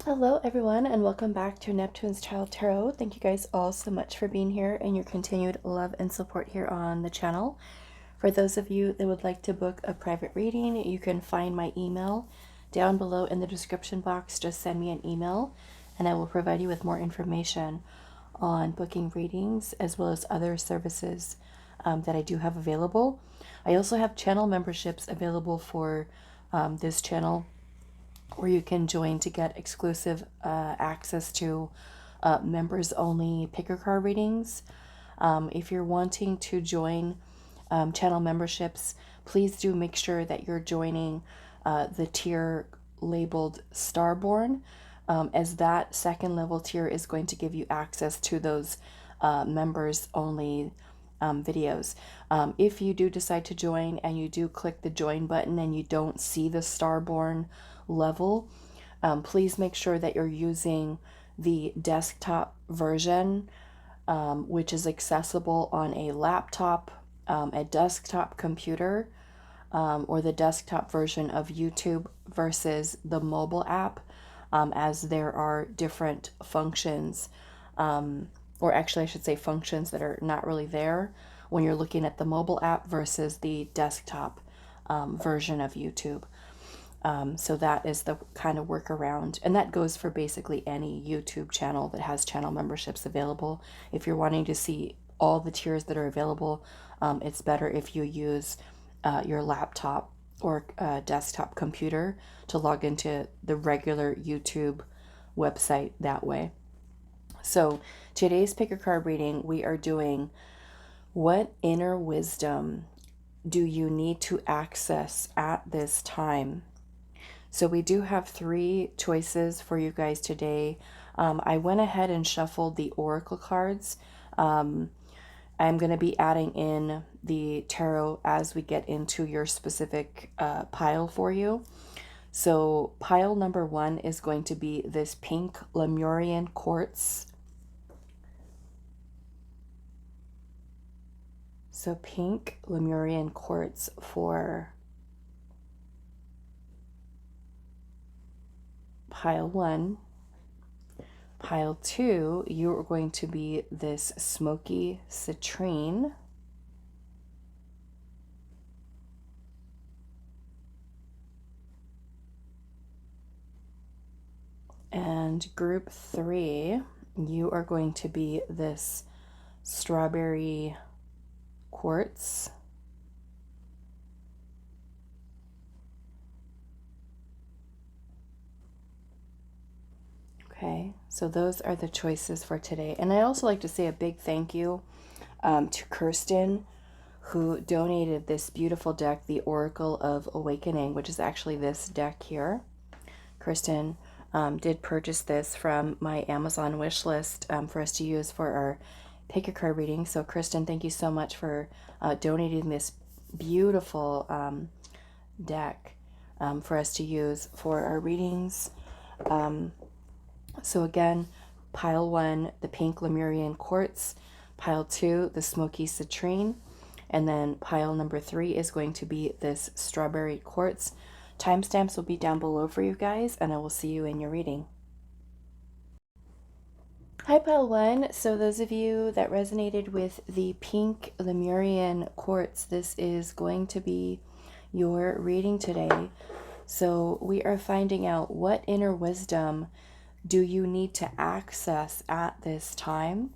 Hello everyone and welcome back to Neptune's Child Tarot. Thank you guys all so much for being here and your continued love and support here on the channel. For those of you that would like to book a private reading, you can find my email down below in the description box. Just send me an email and I will provide you with more information on booking readings as well as other services that I do have available. I also have channel memberships available for this channel where you can join to get exclusive access to members only picker card readings. If you're wanting to join channel memberships, please do make sure that you're joining the tier labeled Starborn, as that second level tier is going to give you access to those members only videos. If you do decide to join and you do click the join button and you don't see the Starborn level, please make sure that you're using the desktop version, which is accessible on a laptop, a desktop computer, or the desktop version of YouTube versus the mobile app, as there are different functions, or actually I should say functions that are not really there when you're looking at the mobile app versus the desktop version of YouTube. So that is the kind of workaround, and that goes for basically any YouTube channel that has channel memberships available. If you're wanting to see all the tiers that are available, it's better if you use your laptop or desktop computer to log into the regular YouTube website that way. So today's picker card reading, we are doing what inner wisdom do you need to access at this time? So we do have 3 choices for you guys today. I went ahead and shuffled the oracle cards. I'm going to be adding in the tarot as we get into your specific pile for you. So pile number 1 is going to be this pink Lemurian quartz. So pink Lemurian quartz for pile 1. Pile 2, you are going to be this Smokey Citrine. And group 3, you are going to be this strawberry quartz. Okay, so those are the choices for today. And I also like to say a big thank you to Kirsten, who donated this beautiful deck, the Oracle of Awakening, which is actually this deck here. Kirsten did purchase this from my Amazon wish list for us to use for our pick a card reading. So Kristen, thank you so much for donating this beautiful deck for us to use for our readings. So again, pile 1, the pink Lemurian quartz, pile 2, the smoky citrine, and then pile number 3 is going to be this strawberry quartz. Timestamps will be down below for you guys, and I will see you in your reading. Hi pile 1, so those of you that resonated with the pink Lemurian quartz, this is going to be your reading today. So we are finding out what inner wisdom do you need to access at this time.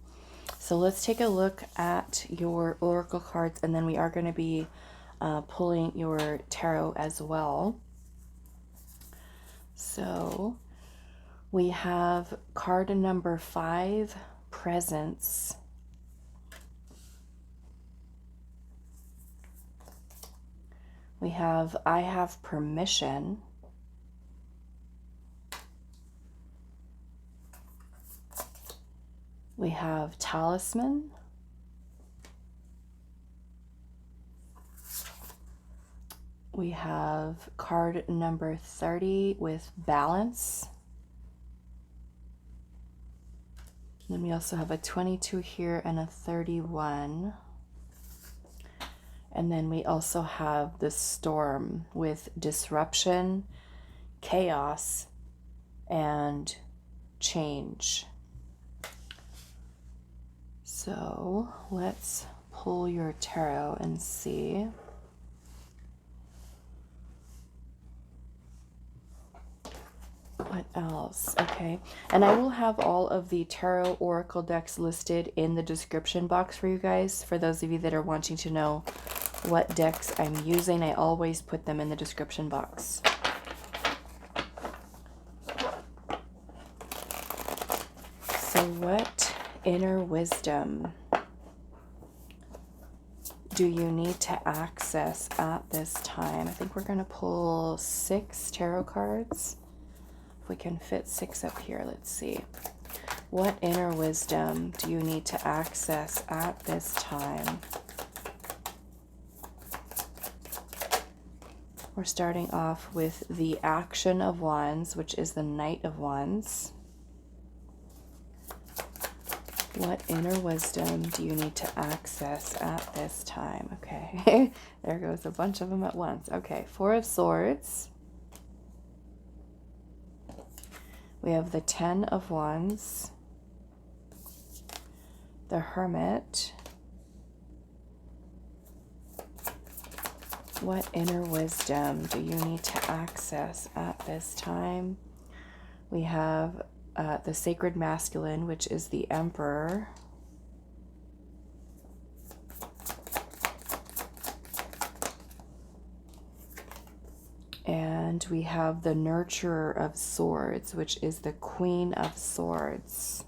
So let's take a look at your oracle cards, and then we are going to be pulling your tarot as well. So we have card number 5, presence. We have I have permission. We have talisman. We have card number 30 with balance. And then we also have a 22 here and a 31. And then we also have the storm with disruption, chaos, and change. So let's pull your tarot and see. What else? Okay. And I will have all of the tarot oracle decks listed in the description box for you guys. For those of you that are wanting to know what decks I'm using, I always put them in the description box. So what inner wisdom do you need to access at this time? I think we're going to pull 6 tarot cards. If we can fit 6 up here, let's see. What inner wisdom do you need to access at this time? We're starting off with the Action of Wands, which is the Knight of Wands. What inner wisdom do you need to access at this time? Okay, there goes a bunch of them at once. Okay, 4 of Swords. We have the 10 of Wands, the Hermit. What inner wisdom do you need to access at this time? We have the Sacred Masculine, which is the Emperor. And we have the Nurturer of Swords, which is the Queen of Swords.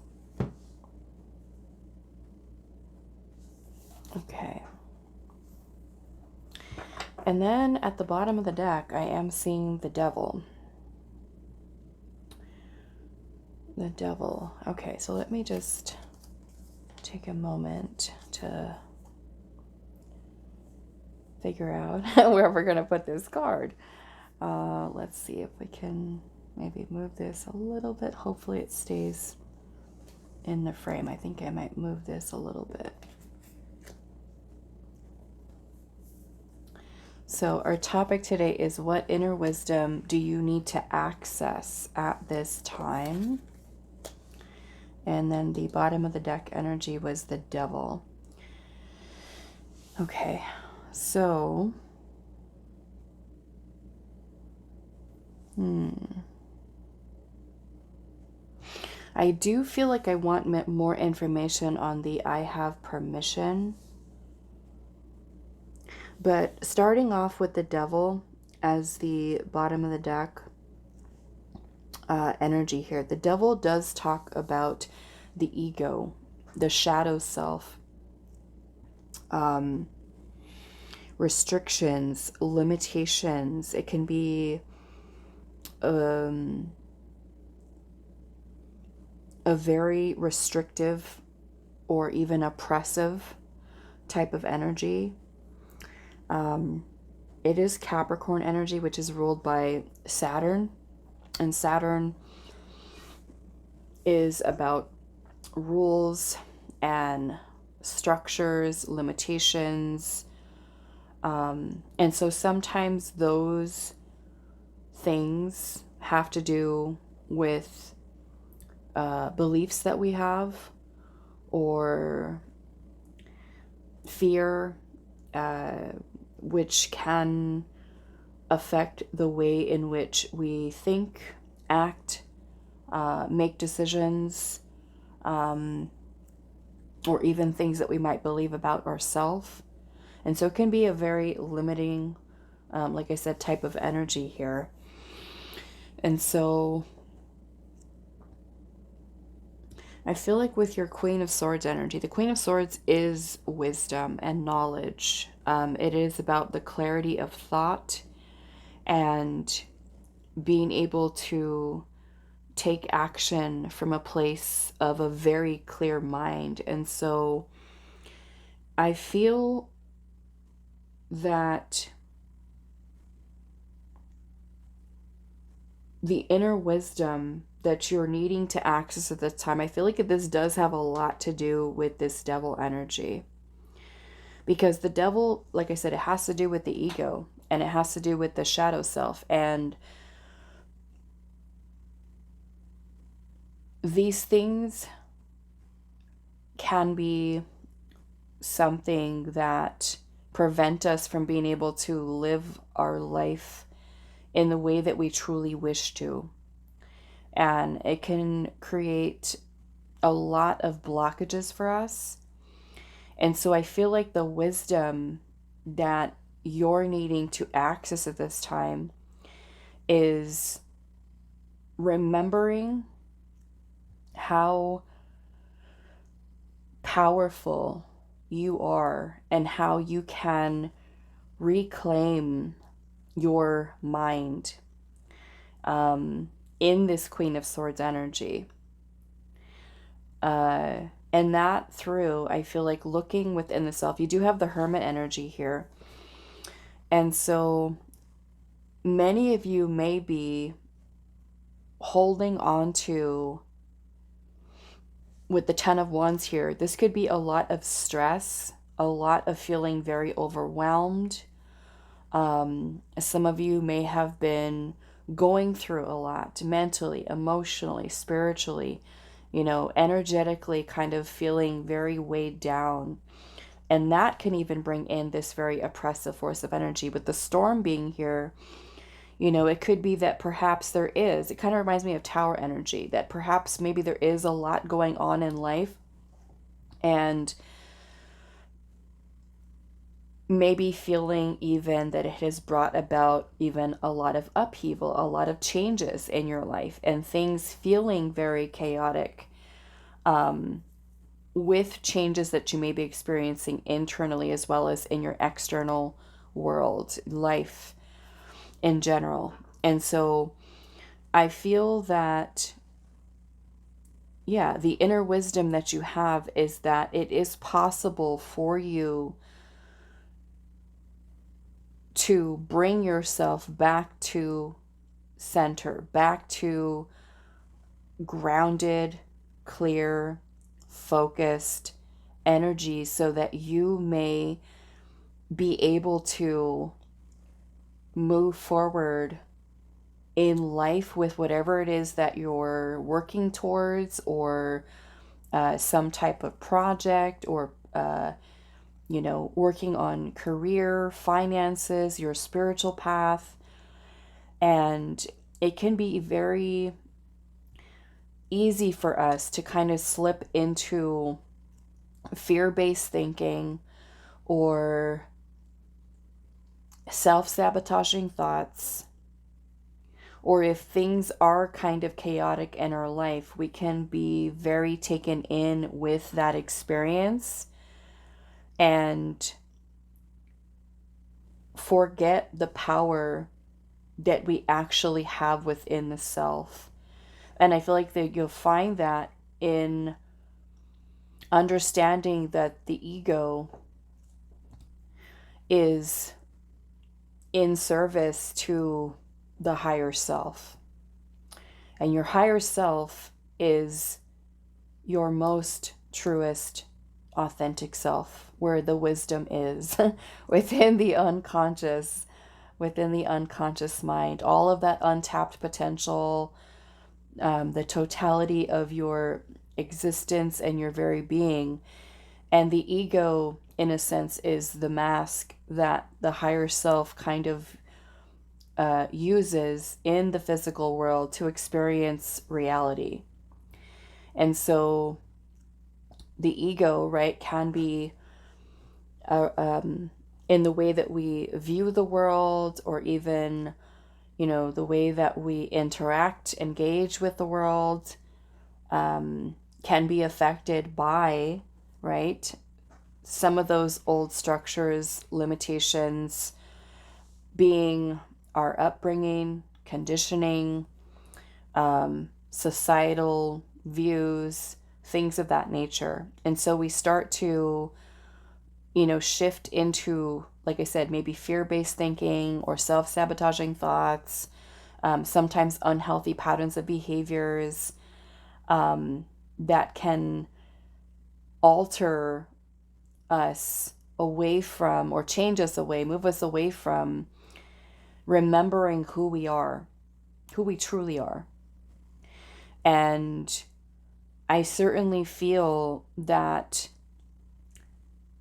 Okay. And then at the bottom of the deck, I am seeing the Devil. The Devil. Okay, so let me just take a moment to figure out where we're going to put this card. Let's see if we can maybe move this a little bit. Hopefully it stays in the frame. I think I might move this a little bit. So our topic today is, what inner wisdom do you need to access at this time? And then the bottom of the deck energy was the Devil. Okay, so I do feel like I want more information on the I have permission. But starting off with the Devil as the bottom of the deck energy here, the Devil does talk about the ego, the shadow self, restrictions, limitations. It can be a very restrictive or even oppressive type of energy. It is Capricorn energy, which is ruled by Saturn. And Saturn is about rules and structures, limitations. And so sometimes those things have to do with beliefs that we have, or fear, which can affect the way in which we think, act, make decisions, or even things that we might believe about ourselves. And so it can be a very limiting, like I said, type of energy here. And so I feel like with your Queen of Swords energy, the Queen of Swords is wisdom and knowledge. It is about the clarity of thought and being able to take action from a place of a very clear mind. And so I feel that the inner wisdom that you're needing to access at this time, I feel like this does have a lot to do with this Devil energy. Because the Devil, like I said, it has to do with the ego, and it has to do with the shadow self. And these things can be something that prevent us from being able to live our life in the way that we truly wish to. And it can create a lot of blockages for us. And so I feel like the wisdom that you're needing to access at this time is remembering how powerful you are and how you can reclaim your mind in this Queen of Swords energy. And that through, I feel like looking within the self, you do have the Hermit energy here. And so many of you may be holding on to, with the Ten of Wands here, this could be a lot of stress, a lot of feeling very overwhelmed. Some of you may have been going through a lot mentally, emotionally, spiritually, energetically, kind of feeling very weighed down. And that can even bring in this very oppressive force of energy. With the Storm being here, it could be that perhaps it kind of reminds me of Tower energy, that perhaps maybe there is a lot going on in life, and maybe feeling even that it has brought about even a lot of upheaval, a lot of changes in your life, and things feeling very chaotic, with changes that you may be experiencing internally as well as in your external world, life in general. And so I feel that, the inner wisdom that you have is that it is possible for you to bring yourself back to center, back to grounded, clear, focused energy, so that you may be able to move forward in life with whatever it is that you're working towards, or some type of project, or working on career, finances, your spiritual path. And it can be very easy for us to kind of slip into fear-based thinking or self-sabotaging thoughts. Or if things are kind of chaotic in our life, we can be very taken in with that experience and forget the power that we actually have within the self. And I feel like that you'll find that in understanding that the ego is in service to the higher self. And your higher self is your most truest, authentic self, where the wisdom is within the unconscious mind, all of that untapped potential, the totality of your existence and your very being. And the ego, in a sense, is the mask that the higher self kind of uses in the physical world to experience reality. And so the ego, right, can be in the way that we view the world, or even, the way that we interact, engage with the world, can be affected by, right, some of those old structures, limitations, being our upbringing, conditioning, societal views, things of that nature. And so we start to, shift into, like I said, maybe fear-based thinking or self-sabotaging thoughts, sometimes unhealthy patterns of behaviors that can alter us away from, or change us away, move us away from remembering who we are, who we truly are. And I certainly feel that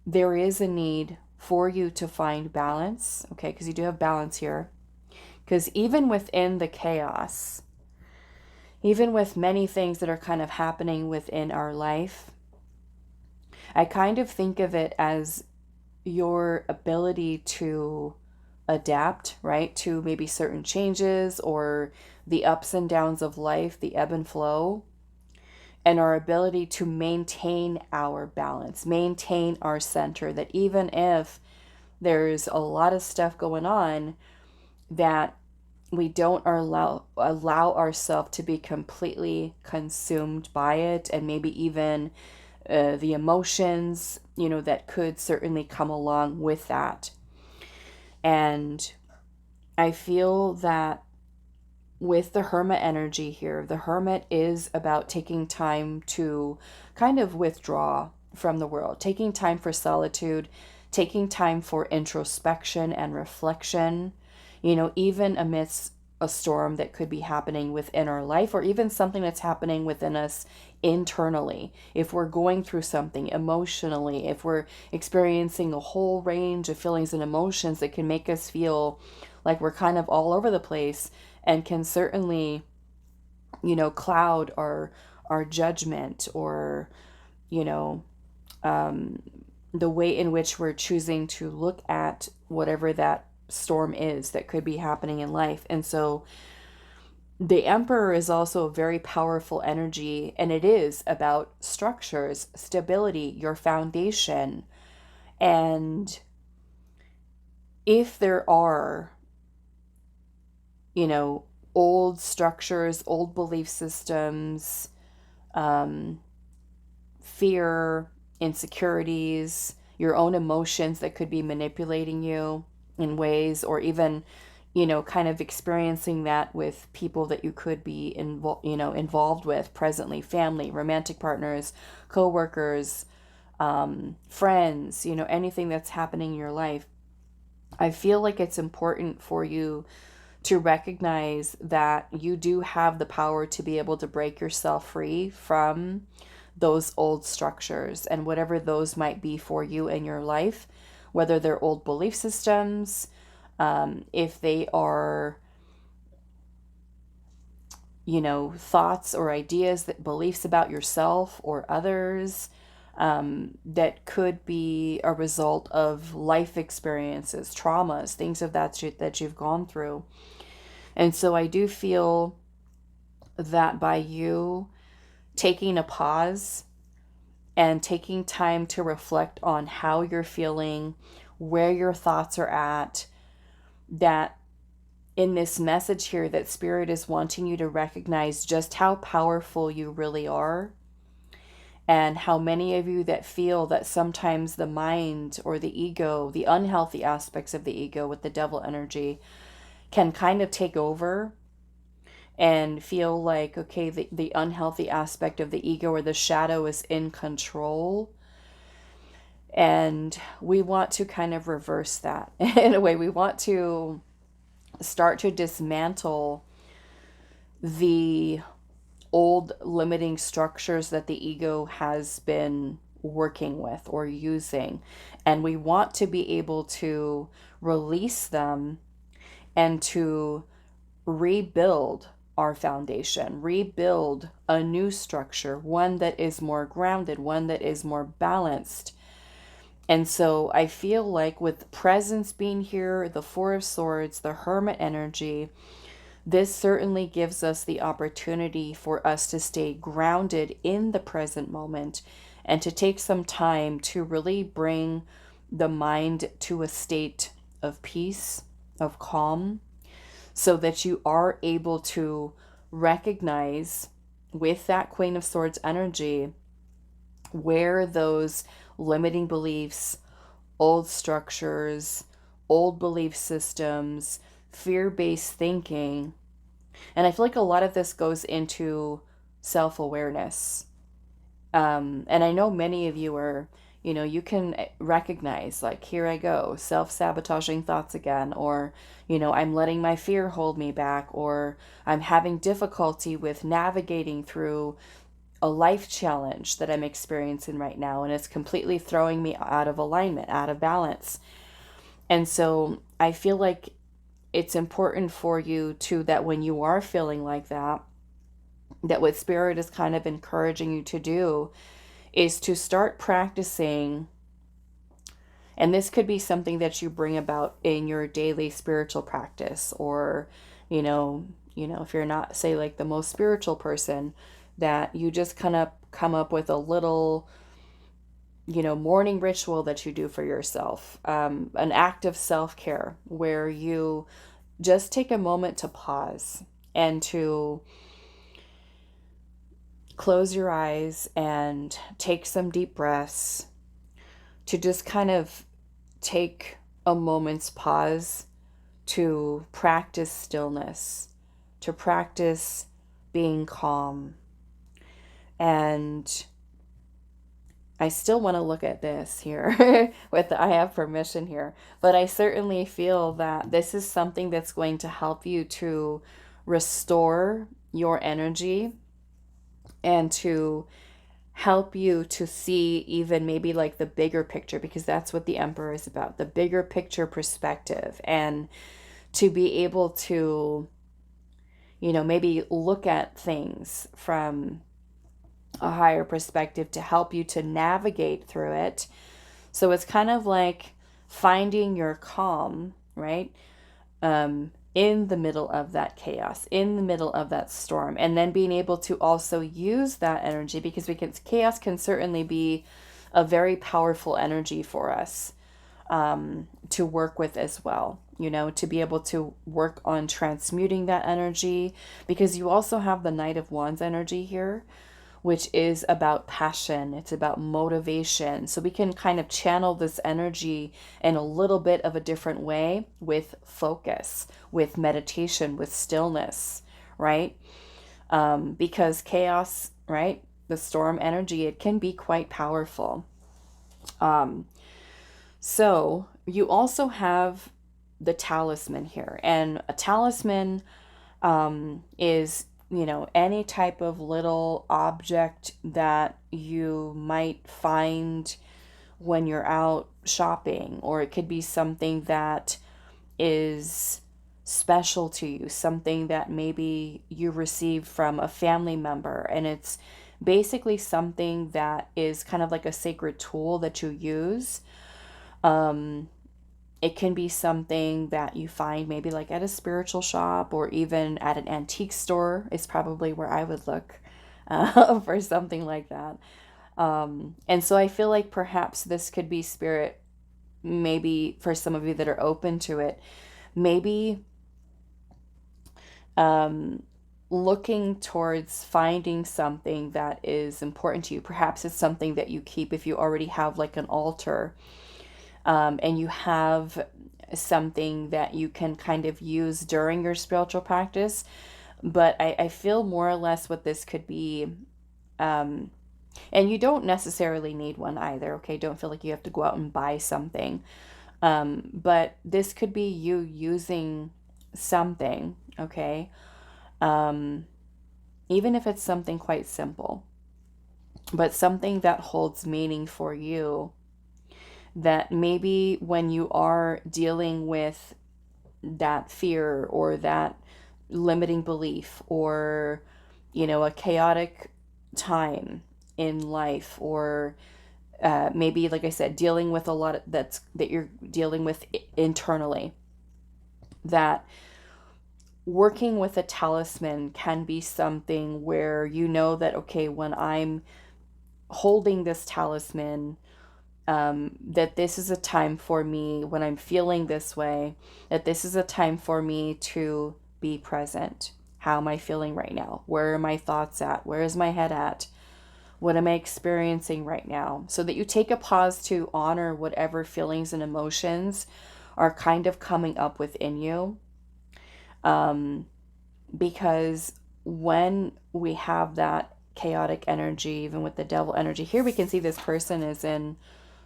there is a need for you to find balance, okay? Because you do have balance here. Because even within the chaos, even with many things that are kind of happening within our life, I kind of think of it as your ability to adapt, right, to maybe certain changes or the ups and downs of life, the ebb and flow, and our ability to maintain our balance, maintain our center, that even if there's a lot of stuff going on, that we don't allow ourselves to be completely consumed by it, and maybe even the emotions, that could certainly come along with that. And I feel that with the Hermit energy here, the Hermit is about taking time to kind of withdraw from the world, taking time for solitude, taking time for introspection and reflection, even amidst a storm that could be happening within our life, or even something that's happening within us internally. If we're going through something emotionally, if we're experiencing a whole range of feelings and emotions that can make us feel like we're kind of all over the place, and can certainly, cloud our judgment, or, the way in which we're choosing to look at whatever that storm is that could be happening in life. And so the Emperor is also a very powerful energy, and it is about structures, stability, your foundation. And if there are, old structures, old belief systems, fear, insecurities, your own emotions that could be manipulating you in ways, or even, kind of experiencing that with people that you could be involved with presently, family, romantic partners, co-workers, friends, anything that's happening in your life. I feel like it's important for you to recognize that you do have the power to be able to break yourself free from those old structures, and whatever those might be for you in your life, whether they're old belief systems, if they are, thoughts or ideas, that beliefs about yourself or others, that could be a result of life experiences, traumas, things of that you've gone through. And so I do feel that by you taking a pause and taking time to reflect on how you're feeling, where your thoughts are at, that in this message here, that Spirit is wanting you to recognize just how powerful you really are, and how many of you that feel that sometimes the mind or the ego, the unhealthy aspects of the ego with the devil energy, can kind of take over, and feel like, okay, the unhealthy aspect of the ego or the shadow is in control. And we want to kind of reverse that. In a way, we want to start to dismantle the old limiting structures that the ego has been working with or using. And we want to be able to release them and to rebuild our foundation, rebuild a new structure, one that is more grounded, one that is more balanced. And so I feel like with presence being here, the Four of Swords, the Hermit energy, this certainly gives us the opportunity for us to stay grounded in the present moment, and to take some time to really bring the mind to a state of peace, of calm, so that you are able to recognize with that Queen of Swords energy where those limiting beliefs, old structures, old belief systems, fear-based thinking. And I feel like a lot of this goes into self-awareness. And I know many of you are, you can recognize, like, here I go, self-sabotaging thoughts again, or, I'm letting my fear hold me back, or I'm having difficulty with navigating through a life challenge that I'm experiencing right now, and it's completely throwing me out of alignment, out of balance. And so I feel like it's important for you to, that when you are feeling like that, that what Spirit is kind of encouraging you to do is to start practicing. And this could be something that you bring about in your daily spiritual practice, or, if you're not, say, like the most spiritual person, that you just kind of come up with a little, morning ritual that you do for yourself, an act of self-care where you just take a moment to pause and to close your eyes and take some deep breaths, to just kind of take a moment's pause to practice stillness, to practice being calm. And I still want to look at this here I have permission here, but I certainly feel that this is something that's going to help you to restore your energy and to help you to see even maybe like the bigger picture, because that's what the Emperor is about, the bigger picture perspective, and to be able to, maybe look at things from a higher perspective to help you to navigate through it. So it's kind of like finding your calm, right? In the middle of that chaos, in the middle of that storm, and then being able to also use that energy, because chaos can certainly be a very powerful energy for us to work with as well, to be able to work on transmuting that energy, because you also have the Knight of Wands energy here, which is about passion. It's about motivation. So we can kind of channel this energy in a little bit of a different way with focus, with meditation, with stillness, right? Because chaos, right? The storm energy, it can be quite powerful. So you also have the talisman here, and a talisman is, any type of little object that you might find when you're out shopping, or it could be something that is special to you, something that maybe you received from a family member, and it's basically something that is kind of like a sacred tool that you use. It can be something that you find maybe like at a spiritual shop, or even at an antique store is probably where I would look for something like that. And so I feel like perhaps this could be Spirit, maybe for some of you that are open to it, maybe looking towards finding something that is important to you. Perhaps it's something that you keep if you already have like an altar. And you have something that you can kind of use during your spiritual practice. But I feel more or less what this could be, and you don't necessarily need one either, okay? Don't feel like you have to go out and buy something. But this could be you using something, okay? Even if it's something quite simple, but something that holds meaning for you, that maybe when you are dealing with that fear or that limiting belief, or, a chaotic time in life, or maybe, like I said, dealing with a lot of that you're dealing with internally, that working with a talisman can be something where that, okay, when I'm holding this talisman, that this is a time for me, when I'm feeling this way, that this is a time for me to be present. How am I feeling right now? Where are my thoughts at? Where is my head at? What am I experiencing right now? So that you take a pause to honor whatever feelings and emotions are kind of coming up within you. Because when we have that chaotic energy, even with the devil energy, here we can see this person is in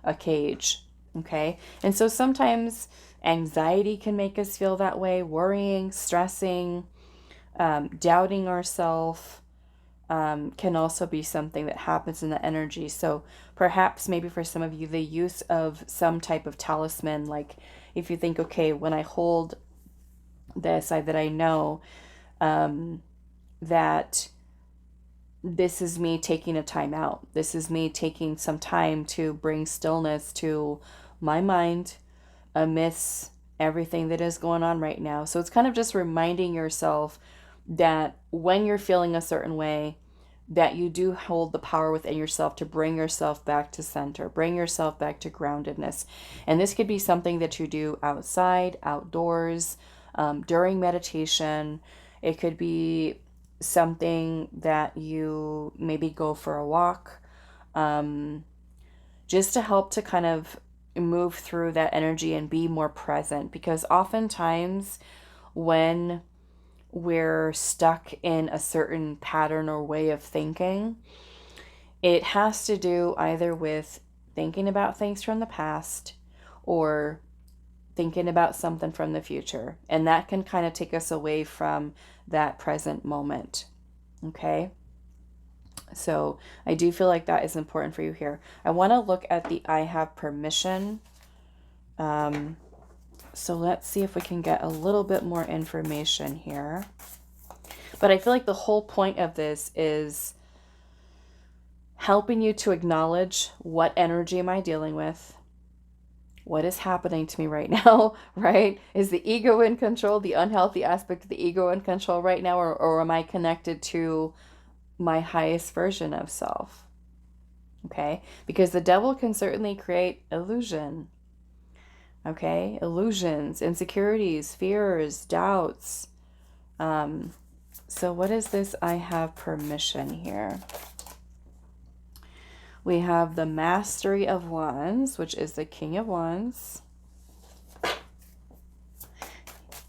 a cage, okay? And so sometimes anxiety can make us feel that way, worrying, stressing, doubting ourselves, can also be something that happens in the energy. So perhaps maybe for some of you, the use of some type of talisman, like if you think, okay, when I hold this, that I know that this is me taking a time out. This is me taking some time to bring stillness to my mind amidst everything that is going on right now. So it's kind of just reminding yourself that when you're feeling a certain way, that you do hold the power within yourself to bring yourself back to center, bring yourself back to groundedness. And this could be something that you do outside, outdoors, during meditation. It could be something that you maybe go for a walk, just to help to kind of move through that energy and be more present. Because oftentimes when we're stuck in a certain pattern or way of thinking, it has to do either with thinking about things from the past or thinking about something from the future. And that can kind of take us away from that present moment. Okay? So I do feel like that is important for you here. I want to look at the I have permission. So let's see if we can get a little bit more information here. But I feel like the whole point of this is helping you to acknowledge what energy am I dealing with? What is happening to me right now, right? Is the ego in control, the unhealthy aspect of the ego in control right now, or am I connected to my highest version of self? Okay? Because the devil can certainly create illusion. Okay? Illusions, insecurities, fears, doubts. So what is this? I have permission here. We have the Mastery of Wands, which is the King of Wands.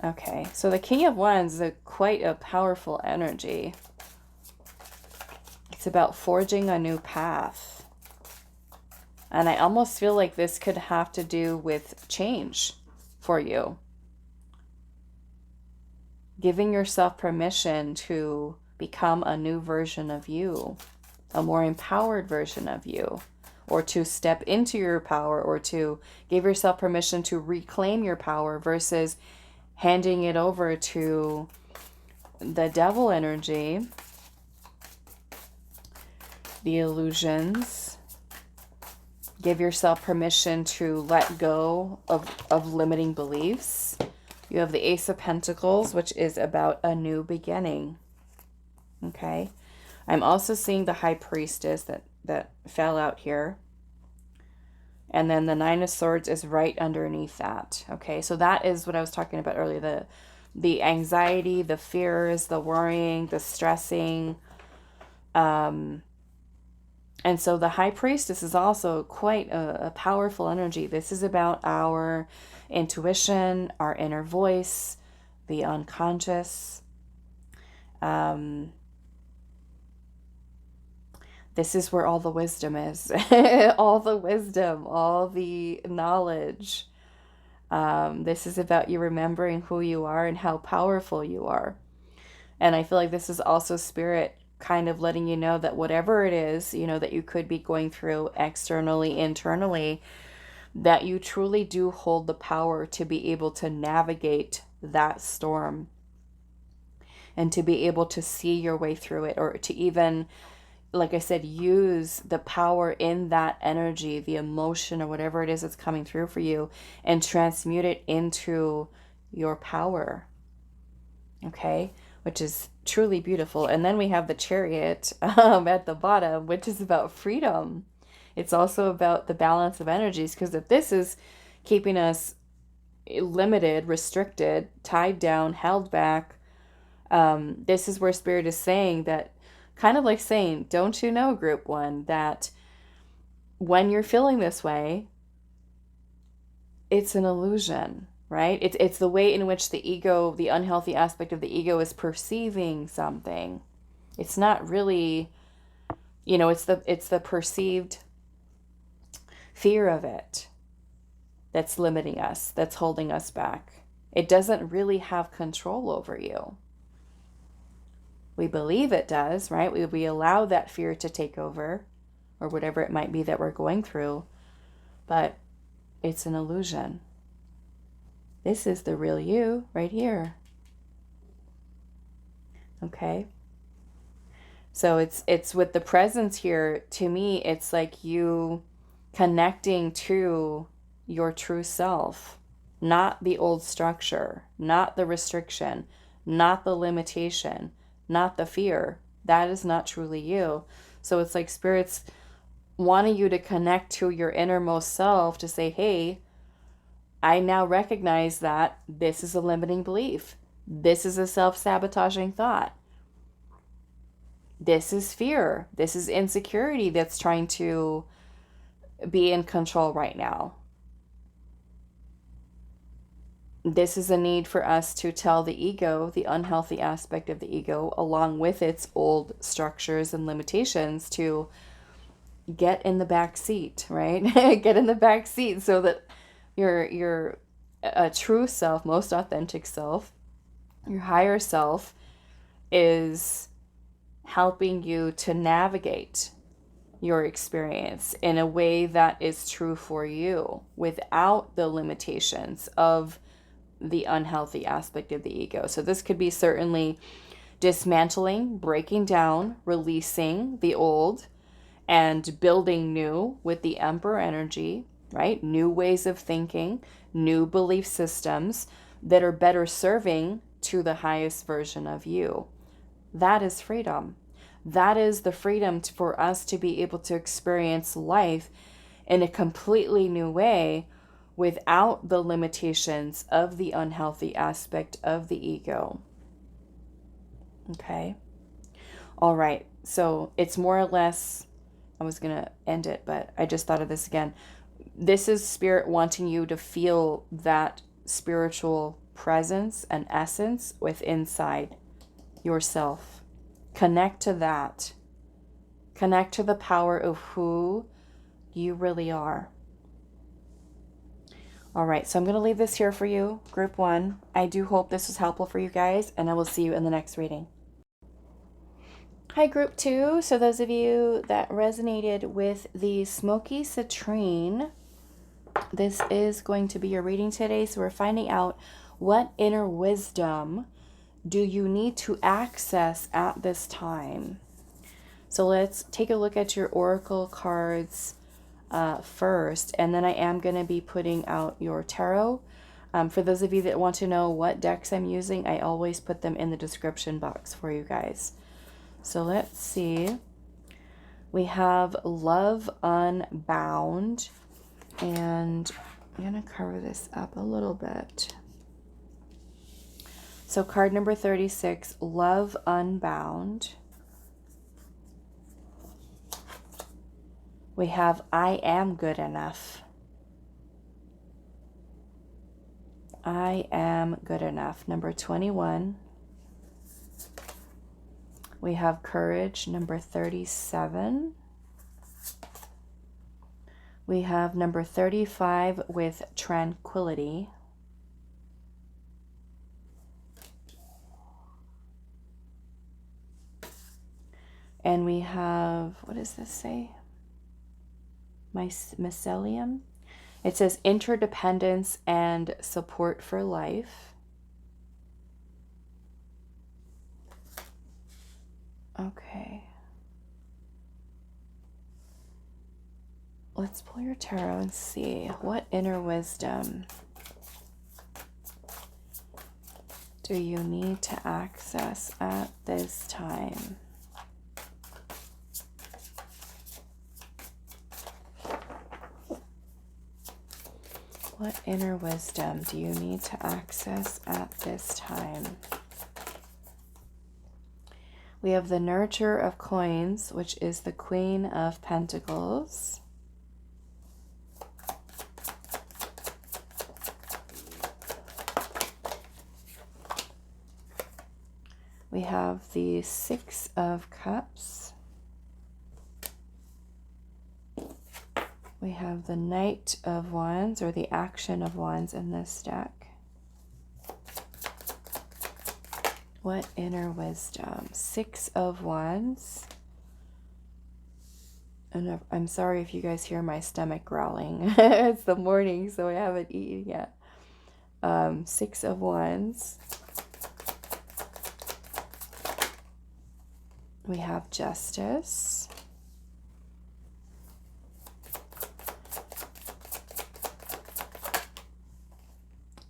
Okay, so the King of Wands is quite a powerful energy. It's about forging a new path. And I almost feel like this could have to do with change for you. Giving yourself permission to become a new version of you, a more empowered version of you, or to step into your power, or to give yourself permission to reclaim your power versus handing it over to the devil energy, the illusions. Give yourself permission to let go of limiting beliefs. You have the Ace of Pentacles, which is about a new beginning. Okay. I'm also seeing the High Priestess that fell out here. And then the Nine of Swords is right underneath that. Okay. So that is what I was talking about earlier. The anxiety, the fears, the worrying, the stressing. And so the High Priestess is also quite a powerful energy. This is about our intuition, our inner voice, the unconscious. This is where all the wisdom is. All the wisdom, all the knowledge. This is about you remembering who you are and how powerful you are. And I feel like this is also Spirit kind of letting you know that whatever it is, you know, that you could be going through externally, internally, that you truly do hold the power to be able to navigate that storm and to be able to see your way through it, or to even, like I said, use the power in that energy, the emotion or whatever it is that's coming through for you, and transmute it into your power. Okay? Which is truly beautiful. And then we have the Chariot at the bottom, which is about freedom. It's also about the balance of energies, because if this is keeping us limited, restricted, tied down, held back, this is where Spirit is saying that, kind of like saying, don't you know, Group 1, that when you're feeling this way, it's an illusion, right? It's the way in which the ego, the unhealthy aspect of the ego, is perceiving something. It's not really, you know, it's the perceived fear of it that's limiting us, that's holding us back. It doesn't really have control over you. We believe it does, right? We allow that fear to take over, or whatever it might be that we're going through, but it's an illusion. This is the real you right here. Okay? So it's with the presence here, to me, it's like you connecting to your true self, not the old structure, not the restriction, not the limitation, not the fear. That is not truly you. So it's like spirits wanting you to connect to your innermost self to say, hey, I now recognize that this is a limiting belief. This is a self-sabotaging thought. This is fear. This is insecurity that's trying to be in control right now. This is a need for us to tell the ego, the unhealthy aspect of the ego, along with its old structures and limitations, to get in the back seat, right? Get in the back seat so that your true self, most authentic self, your higher self, is helping you to navigate your experience in a way that is true for you without the limitations of the unhealthy aspect of the ego. So this could be certainly dismantling, breaking down, releasing the old and building new with the Emperor energy, right? New ways of thinking, new belief systems that are better serving to the highest version of you. That is freedom. That is the freedom for us to be able to experience life in a completely new way without the limitations of the unhealthy aspect of the ego. Okay? All right. So it's more or less, I was going to end it, but I just thought of this again. This is spirit wanting you to feel that spiritual presence and essence within inside yourself. Connect to that. Connect to the power of who you really are. All right, so I'm going to leave this here for you, Group 1. I do hope this was helpful for you guys, and I will see you in the next reading. Hi, Group 2. So those of you that resonated with the Smokey Citrine, this is going to be your reading today. So we're finding out what inner wisdom do you need to access at this time. So let's take a look at your oracle cards first, and then I am going to be putting out your tarot. For those of you that want to know what decks I'm using, I always put them in the description box for you guys. So let's see. We have Love Unbound, and I'm going to cover this up a little bit. So card number 36, Love Unbound. We have I Am Good Enough. I Am Good Enough, number 21. We have Courage, number 37. We have number 35 with Tranquility. And we have, what does this say? Mycelium. It says interdependence and support for life. Okay. Let's pull your tarot and see what inner wisdom do you need to access at this time. What inner wisdom do you need to access at this time? We have the Nurture of Coins, which is the Queen of Pentacles. We have the Six of Cups. We have the Knight of Wands, or the Action of Wands in this deck. What inner wisdom? 6 of Wands. And I'm sorry if you guys hear my stomach growling. It's the morning, so I haven't eaten yet. 6 of Wands. We have Justice.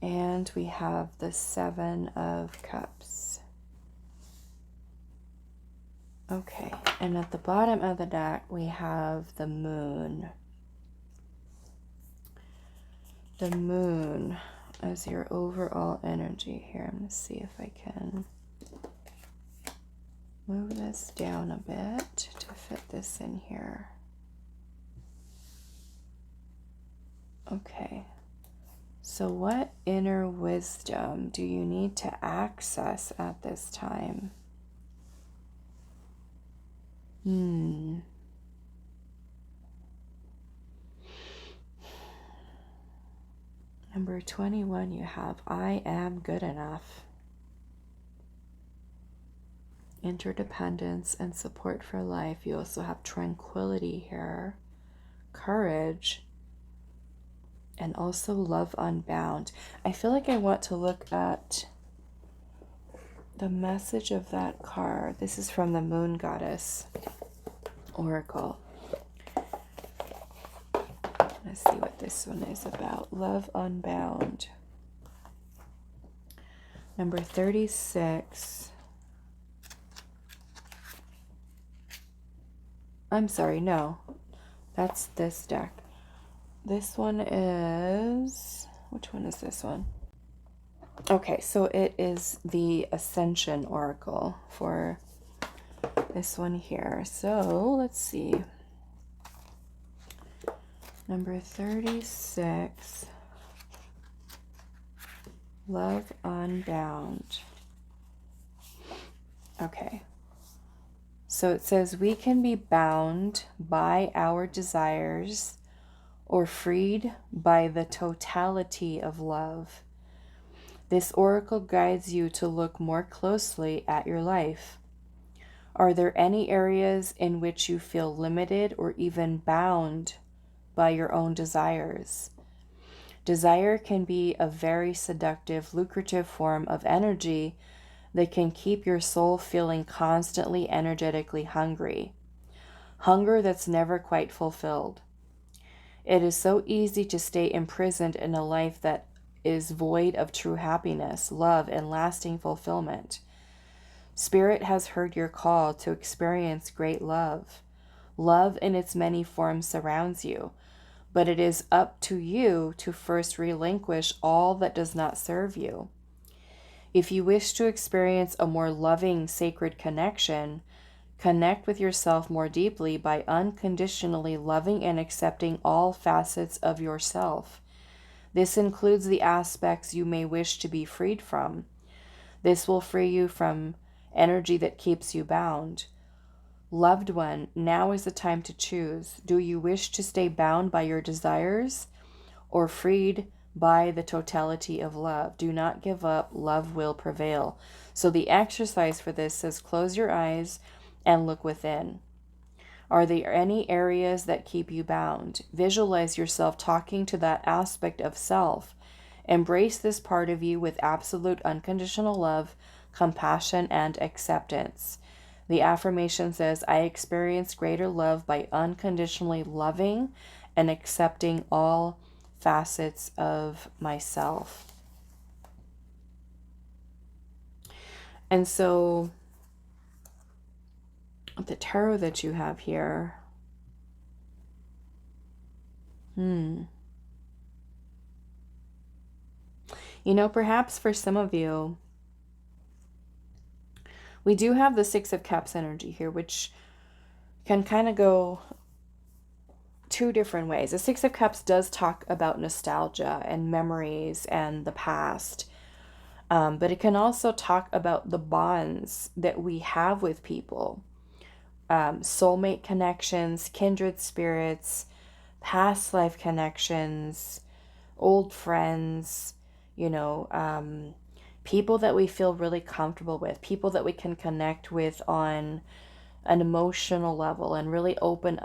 And we have the 7 of Cups. Okay, and at the bottom of the deck, we have the Moon. The Moon as your overall energy here. I'm going to see if I can move this down a bit to fit this in here. Okay. So what inner wisdom do you need to access at this time? Number 21, you have I am good enough. Interdependence and support for life. You also have tranquility here, courage, and also love unbound. I feel like I want to look at the message of that card. This is from the Moon Goddess Oracle. Let's see what this one is about. Love unbound. Number 36. I'm sorry, no. That's this deck. This one is... Which one is this one? Okay, so it is the Ascension Oracle for this one here. So, let's see. Number 36. Love unbound. Okay. So it says we can be bound by our desires or freed by the totality of love. This oracle guides you to look more closely at your life. Are there any areas in which you feel limited or even bound by your own desires? Desire can be a very seductive, lucrative form of energy that can keep your soul feeling constantly energetically hungry. Hunger that's never quite fulfilled. It is so easy to stay imprisoned in a life that is void of true happiness, love, and lasting fulfillment. Spirit has heard your call to experience great love. Love in its many forms surrounds you, but it is up to you to first relinquish all that does not serve you. If you wish to experience a more loving, sacred connection, connect with yourself more deeply by unconditionally loving and accepting all facets of yourself. This includes the aspects you may wish to be freed from. This will free you from energy that keeps you bound. Loved one, now is the time to choose. Do you wish to stay bound by your desires or freed by the totality of love? Do not give up. Love will prevail. So the exercise for this says close your eyes and look within. Are there any areas that keep you bound? Visualize yourself talking to that aspect of self. Embrace this part of you with absolute unconditional love, compassion, and acceptance. The affirmation says, I experience greater love by unconditionally loving and accepting all facets of myself. And so the tarot that you have here, you know, perhaps for some of you, we do have the Six of Cups energy here, which can kind of go two different ways. The Six of Cups does talk about nostalgia and memories and the past, but it can also talk about the bonds that we have with people, soulmate connections, kindred spirits, past life connections, old friends, you know, people that we feel really comfortable with, people that we can connect with on an emotional level and really open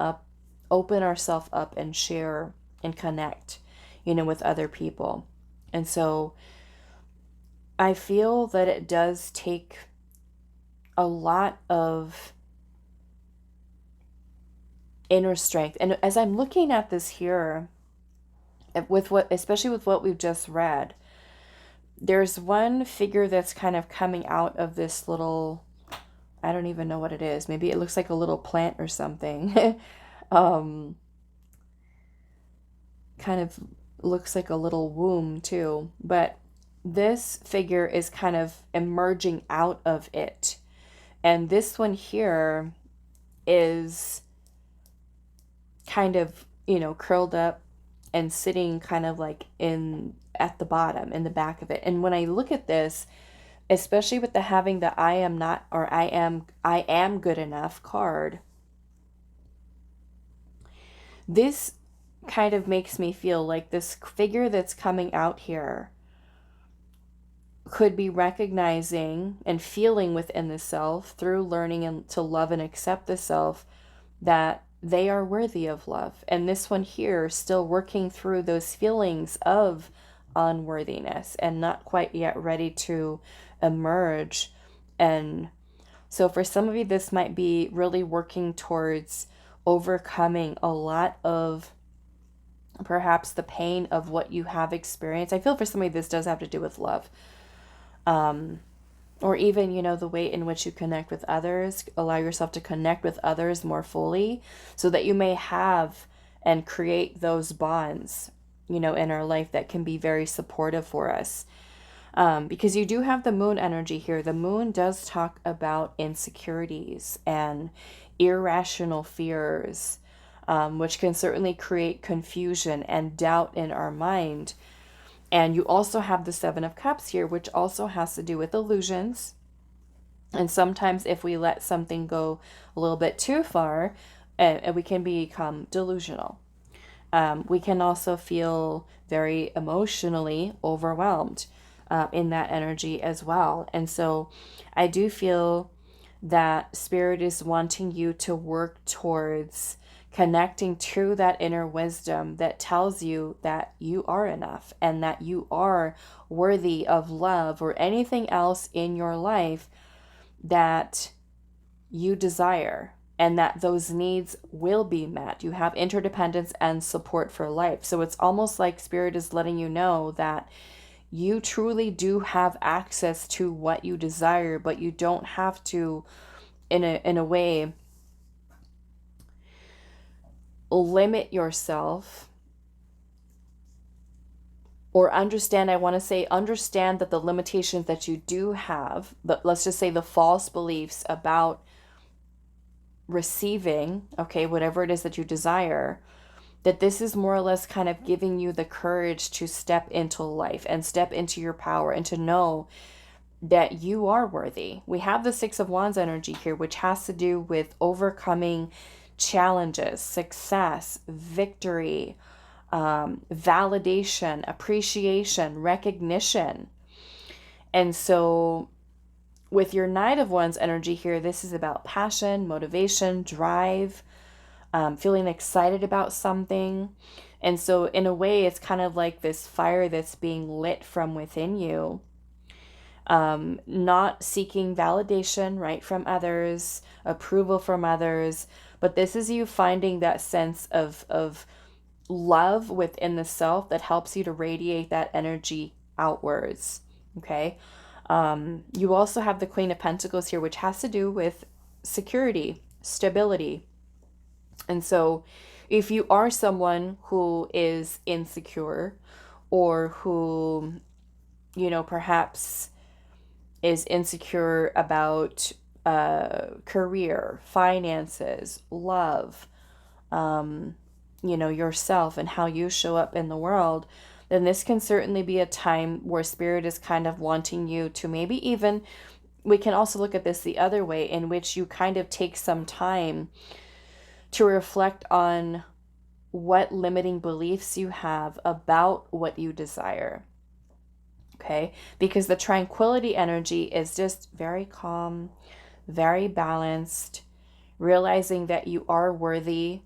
ourselves up and share and connect, with other people. And so I feel that it does take a lot of inner strength. And as I'm looking at this here, especially with what we've just read, there's one figure that's kind of coming out of this little, I don't even know what it is. Maybe it looks like a little plant or something. Kind of looks like a little womb too. But this figure is kind of emerging out of it. And this one here is kind of, curled up and sitting kind of like at the bottom, in the back of it. And when I look at this, especially with the having the I am not, or I am good enough card, this kind of makes me feel like this figure that's coming out here could be recognizing and feeling within the self, through learning and to love and accept the self, that they are worthy of love. And this one here still working through those feelings of unworthiness and not quite yet ready to emerge. And so for some of you, this might be really working towards overcoming a lot of perhaps the pain of what you have experienced. I feel for somebody this does have to do with love. Or even, the way in which you connect with others. Allow yourself to connect with others more fully so that you may have and create those bonds, in our life that can be very supportive for us. Because you do have the moon energy here. The moon does talk about insecurities and irrational fears, which can certainly create confusion and doubt in our mind. And you also have the Seven of Cups here, which also has to do with illusions. And sometimes if we let something go a little bit too far, we can become delusional. We can also feel very emotionally overwhelmed in that energy as well. And so I do feel that Spirit is wanting you to work towards connecting to that inner wisdom that tells you that you are enough and that you are worthy of love or anything else in your life that you desire, and that those needs will be met. You have interdependence and support for life. So it's almost like Spirit is letting you know that you truly do have access to what you desire, but you don't have to, in a way, limit yourself, or understand that the limitations that you do have, let's just say the false beliefs about receiving, whatever it is that you desire, that this is more or less kind of giving you the courage to step into life and step into your power and to know that you are worthy. We have the Six of Wands energy here, which has to do with overcoming challenges, success, victory, validation, appreciation, recognition. And so with your Knight of Wands energy here, this is about passion, motivation, drive, feeling excited about something. And so in a way, it's kind of like this fire that's being lit from within you. Not seeking validation, right, from others, approval from others, but this is you finding that sense of love within the self that helps you to radiate that energy outwards, okay? You also have the Queen of Pentacles here, which has to do with security, stability. And so if you are someone who is insecure, or who, perhaps is insecure about career, finances, love, yourself and how you show up in the world, then this can certainly be a time where Spirit is kind of wanting you to maybe even, we can also look at this the other way, in which you kind of take some time to reflect on what limiting beliefs you have about what you desire. Okay, because the tranquility energy is just very calm, very balanced, realizing that you are worthy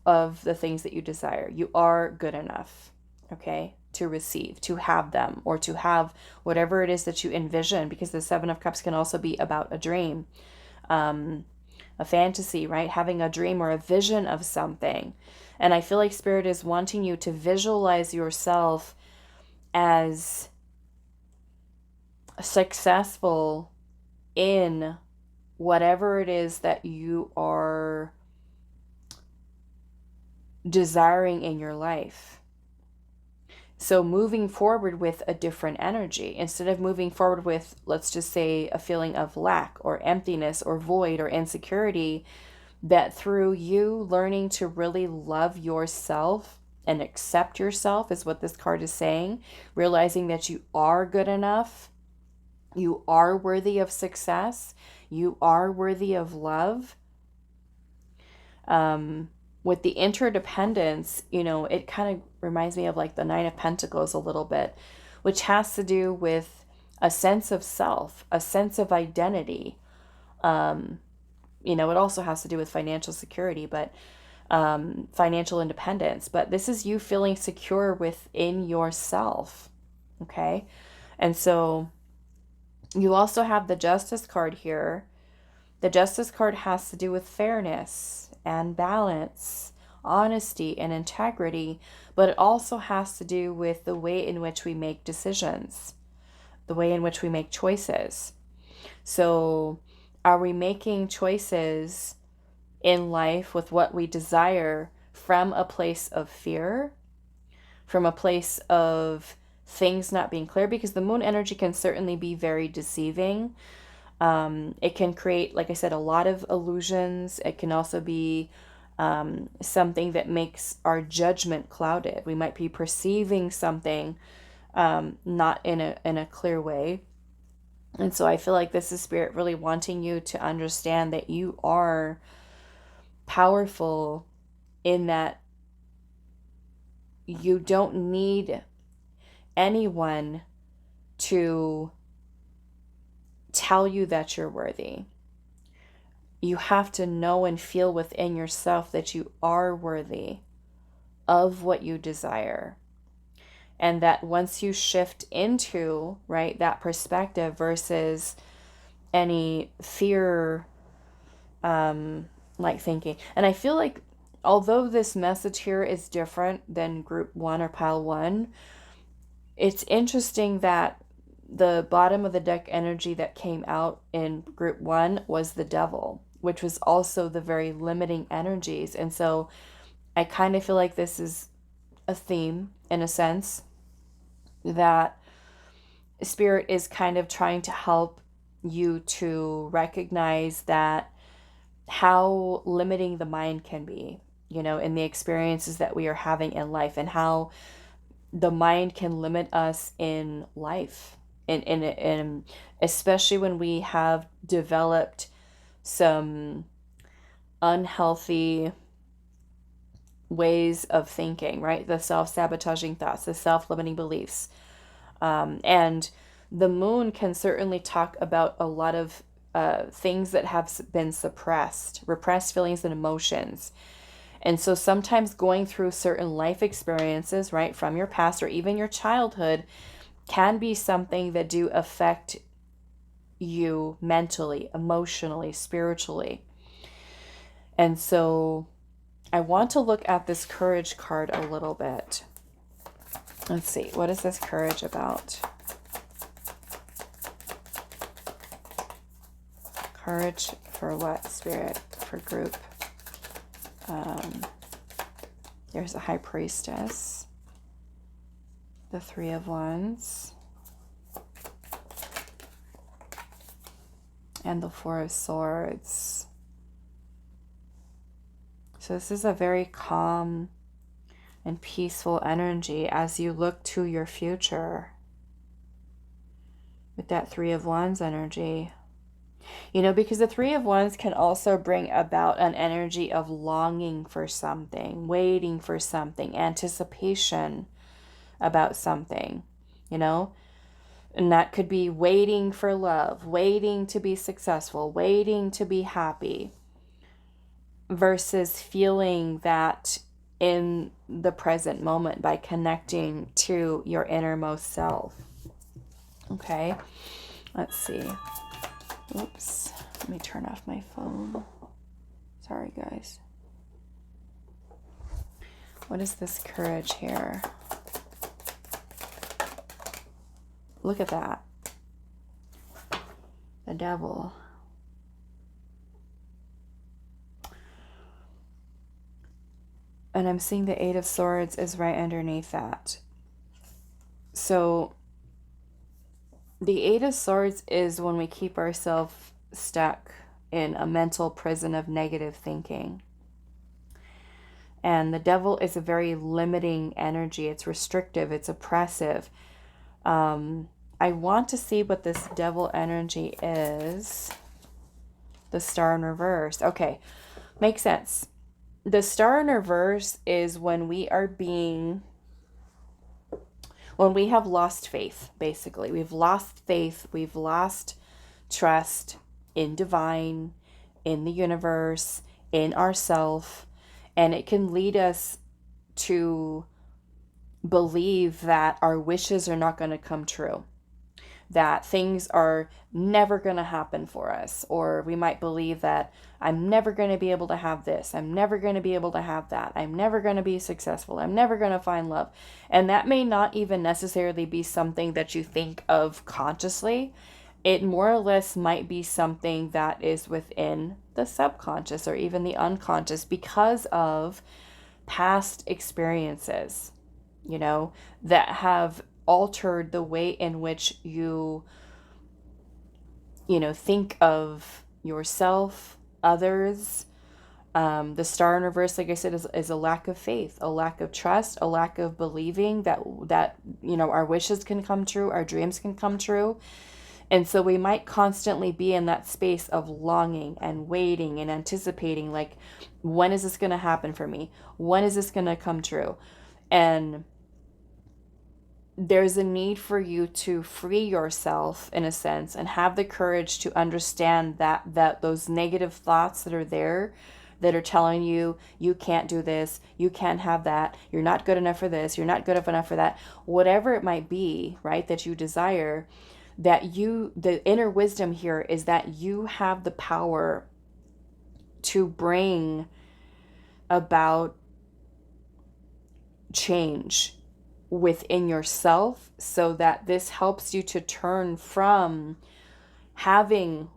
of the things that you desire. You are good enough, okay, to receive, to have them, or to have whatever it is that you envision, because the Seven of Cups can also be about a dream, a fantasy, right? Having a dream or a vision of something. And I feel like Spirit is wanting you to visualize yourself as successful in whatever it is that you are desiring in your life. So moving forward with a different energy, instead of moving forward with, let's just say, a feeling of lack or emptiness or void or insecurity, that through you learning to really love yourself and accept yourself is what this card is saying, realizing that you are good enough, you are worthy of success, you are worthy of love. With the interdependence, you know, it kind of reminds me of like the Nine of Pentacles a little bit, which has to do with a sense of self, a sense of identity. You know, it also has to do with financial security, but financial independence. But this is you feeling secure within yourself. Okay. And so you also have the Justice card here. The Justice card has to do with fairness and balance, honesty and integrity, but it also has to do with the way in which we make decisions, the way in which we make choices. So are we making choices in life with what we desire from a place of fear, from a place of things not being clear? Because the moon energy can certainly be very deceiving. It can create, like I said, a lot of illusions. It can also be something that makes our judgment clouded. We might be perceiving something not in a clear way. And so I feel like this is Spirit really wanting you to understand that you are powerful, in that you don't need anyone to tell you that you're worthy. You have to know and feel within yourself that you are worthy of what you desire. And that once you shift into, right, that perspective versus any fear, like thinking. And I feel like although this message here is different than group 1 or pile 1, it's interesting that the bottom of the deck energy that came out in group 1 was the Devil, which was also the very limiting energies. And so I kind of feel like this is a theme, in a sense, that Spirit is kind of trying to help you to recognize that how limiting the mind can be, you know, in the experiences that we are having in life, and how the mind can limit us in life. And especially when we have developed some unhealthy ways of thinking, right? The self-sabotaging thoughts, the self-limiting beliefs. And the moon can certainly talk about a lot of things that have been suppressed, repressed feelings and emotions. And so sometimes going through certain life experiences, right, from your past or even your childhood, can be something that do affect you mentally, emotionally, spiritually. And so I want to look at this Courage card a little bit. Let's see, what is this Courage about? Courage for what, Spirit? For group. There's a High Priestess. The Three of Wands. And the Four of Swords. So this is a very calm and peaceful energy as you look to your future. With that Three of Wands energy. You know, because the Three of Wands can also bring about an energy of longing for something, waiting for something, anticipation about something, you know. And that could be waiting for love, waiting to be successful, waiting to be happy, versus feeling that in the present moment by connecting to your innermost self. Okay, let's see. Oops, let me turn off my phone. Sorry, guys. What is this courage here? Look at that. The devil. And I'm seeing the Eight of Swords is right underneath that. So the Eight of Swords is when we keep ourselves stuck in a mental prison of negative thinking. And the devil is a very limiting energy. It's restrictive. It's oppressive. I want to see what this devil energy is. The Star in reverse. Okay, makes sense. The Star in reverse is when we are when we have lost faith, basically. We've lost faith. We've lost trust in divine, in the universe, in ourself. And it can lead us to believe that our wishes are not going to come true, that things are never going to happen for us. Or we might believe that I'm never going to be able to have this. I'm never going to be able to have that. I'm never going to be successful. I'm never going to find love. And that may not even necessarily be something that you think of consciously. It more or less might be something that is within the subconscious or even the unconscious because of past experiences, you know, that have altered the way in which you think of yourself, others. The Star in reverse, like I said, is a lack of faith, a lack of trust, a lack of believing that our wishes can come true, our dreams can come true. And so we might constantly be in that space of longing and waiting and anticipating, like, when is this going to happen for me? When is this going to come true? And there's a need for you to free yourself, in a sense, and have the courage to understand that those negative thoughts that are there, that are telling you, you can't do this, you can't have that, you're not good enough for this, you're not good enough for that, whatever it might be, right, that you desire, the inner wisdom here is that you have the power to bring about change within yourself, so that this helps you to turn from having,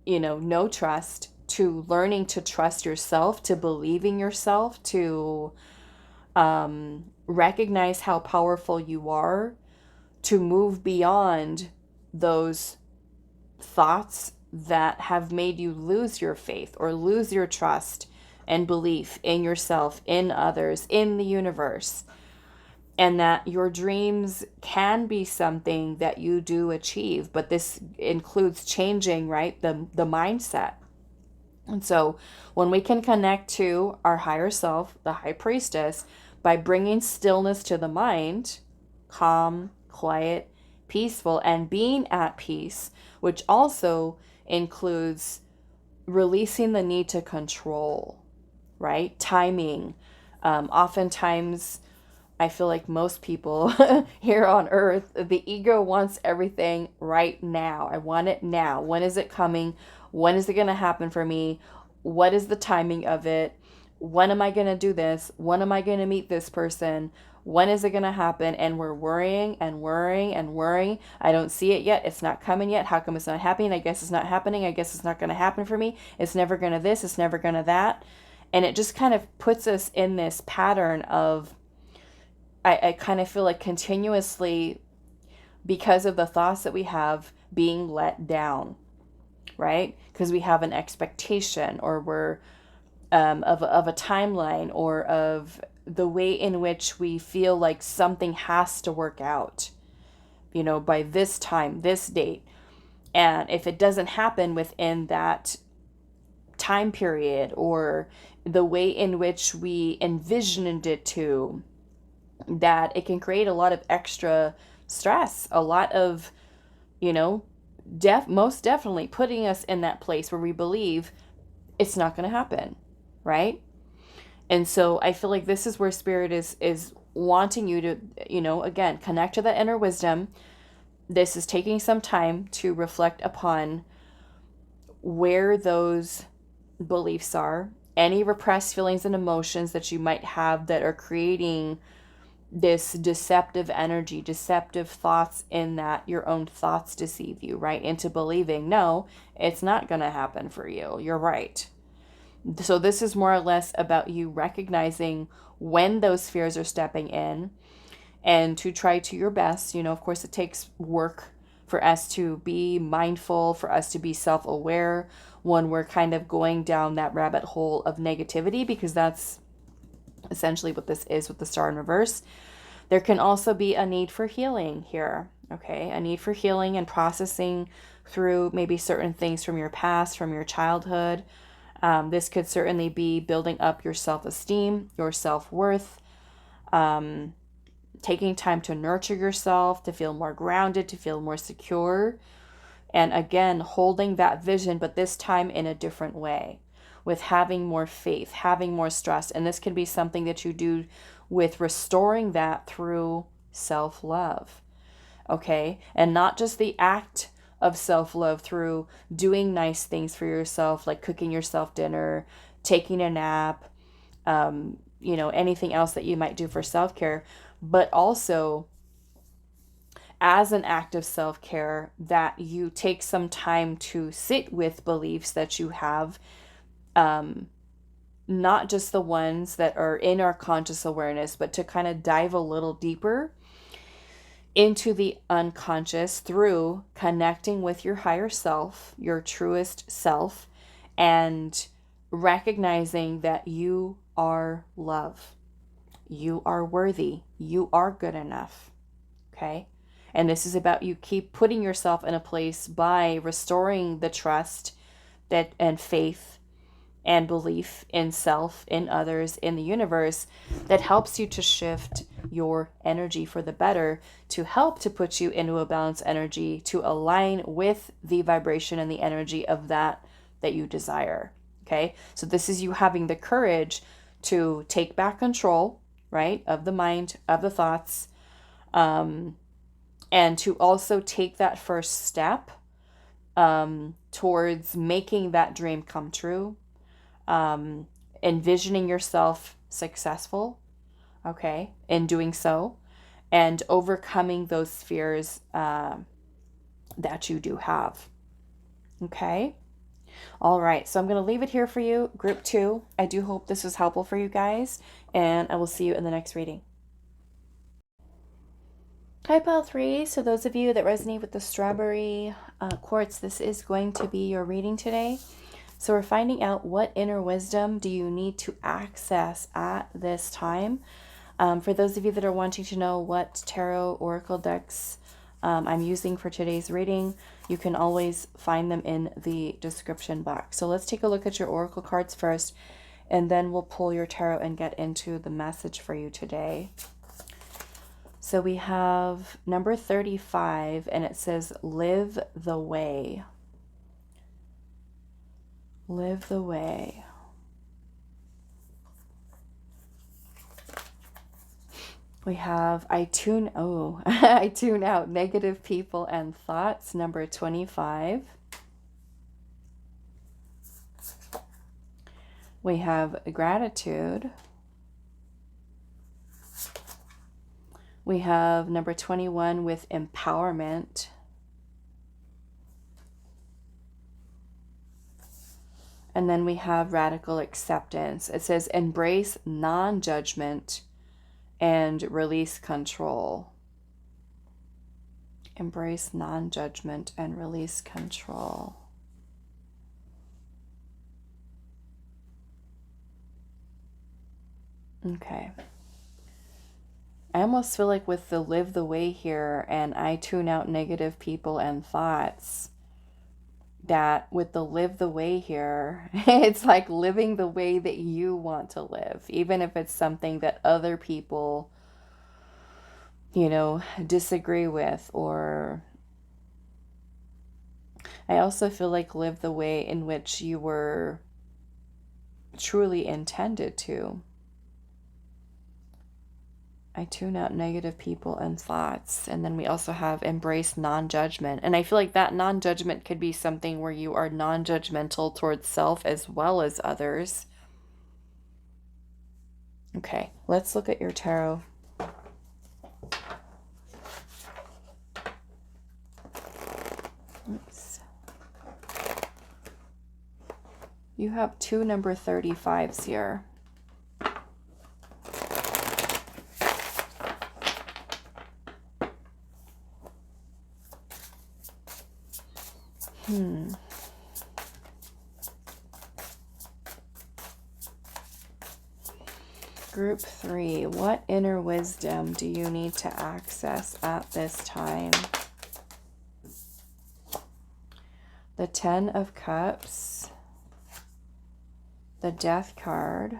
no trust, to learning to trust yourself, to believing yourself, to recognize how powerful you are, to move beyond those thoughts that have made you lose your faith or lose your trust and belief in yourself, in others, in the universe. And that your dreams can be something that you do achieve, but this includes changing, right, the mindset. And so when we can connect to our higher self, the high priestess, by bringing stillness to the mind, calm, quiet, peaceful, and being at peace, which also includes releasing the need to control, right? Timing. Oftentimes, I feel like most people here on earth, the ego wants everything right now. I want it now. When is it coming? When is it going to happen for me? What is the timing of it? When am I going to do this? When am I going to meet this person? When is it going to happen? And we're worrying and worrying and worrying. I don't see it yet. It's not coming yet. How come it's not happening? I guess it's not happening. I guess it's not going to happen for me. It's never going to this. It's never going to that. And it just kind of puts us in this pattern of, I kind of feel like continuously, because of the thoughts that we have, being let down, right? Because we have an expectation, or we're of a timeline, or of the way in which we feel like something has to work out, by this time, this date. And if it doesn't happen within that time period, or the way in which we envisioned it to, that it can create a lot of extra stress, a lot of you know, most definitely putting us in that place where we believe it's not going to happen, right? And so I feel like this is where Spirit is wanting you to, you know, again, connect to that inner wisdom. This is taking some time to reflect upon where those beliefs are, any repressed feelings and emotions that you might have that are creating this deceptive energy, deceptive thoughts, in that your own thoughts deceive you, right? Into believing, no, it's not going to happen for you. You're right. So this is more or less about you recognizing when those fears are stepping in, and to try to your best. You know, of course, it takes work for us to be mindful, for us to be self-aware when we're kind of going down that rabbit hole of negativity, because that's essentially what this is with the star in reverse. There can also be a need for healing here, okay? A need for healing and processing through maybe certain things from your past, from your childhood. This could certainly be building up your self-esteem, your self-worth, taking time to nurture yourself, to feel more grounded, to feel more secure. And again, holding that vision, but this time in a different way, with having more faith, having more stress. And this can be something that you do with restoring that through self-love, okay? And not just the act of self-love through doing nice things for yourself, like cooking yourself dinner, taking a nap, you know, anything else that you might do for self-care, but also as an act of self-care, that you take some time to sit with beliefs that you have, not just the ones that are in our conscious awareness, but to kind of dive a little deeper into the unconscious through connecting with your higher self, your truest self, and recognizing that you are love. You are worthy. You are good enough. Okay? And this is about you keep putting yourself in a place by restoring the trust that and faith and belief in self, in others, in the universe, that helps you to shift your energy for the better, to help to put you into a balanced energy, to align with the vibration and the energy of that you desire. Okay? So this is you having the courage to take back control, right, of the mind, of the thoughts, and to also take that first step towards making that dream come true, envisioning yourself successful, okay, in doing so, and overcoming those fears that you do have. Okay? All right, so I'm going to leave it here for you, group 2. I do hope this was helpful for you guys, and I will see you in the next reading. Hi, Pile 3. So those of you that resonate with the strawberry quartz, this is going to be your reading today. So we're finding out what inner wisdom do you need to access at this time. For those of you that are wanting to know what tarot oracle decks I'm using for today's reading, you can always find them in the description box. So let's take a look at your oracle cards first, and then we'll pull your tarot and get into the message for you today. So we have number 35, and it says, live the way. Live the way. We have, I tune out negative people and thoughts, number 25. We have gratitude. We have number 21 with empowerment. And then we have radical acceptance. It says embrace non-judgment and release control. Embrace non-judgment and release control. Okay. I almost feel like with the live the way here, and I tune out negative people and thoughts, that with the live the way here, it's like living the way that you want to live, even if it's something that other people, you know, disagree with or I also feel like live the way in which you were truly intended to. I tune out negative people and thoughts. And then we also have embrace non-judgment. And I feel like that non-judgment could be something where you are non-judgmental towards self as well as others. Okay, let's look at your tarot. Oops. You have 2 number 35s here. Group 3, what inner wisdom do you need to access at this time? The 10 of Cups, the Death card,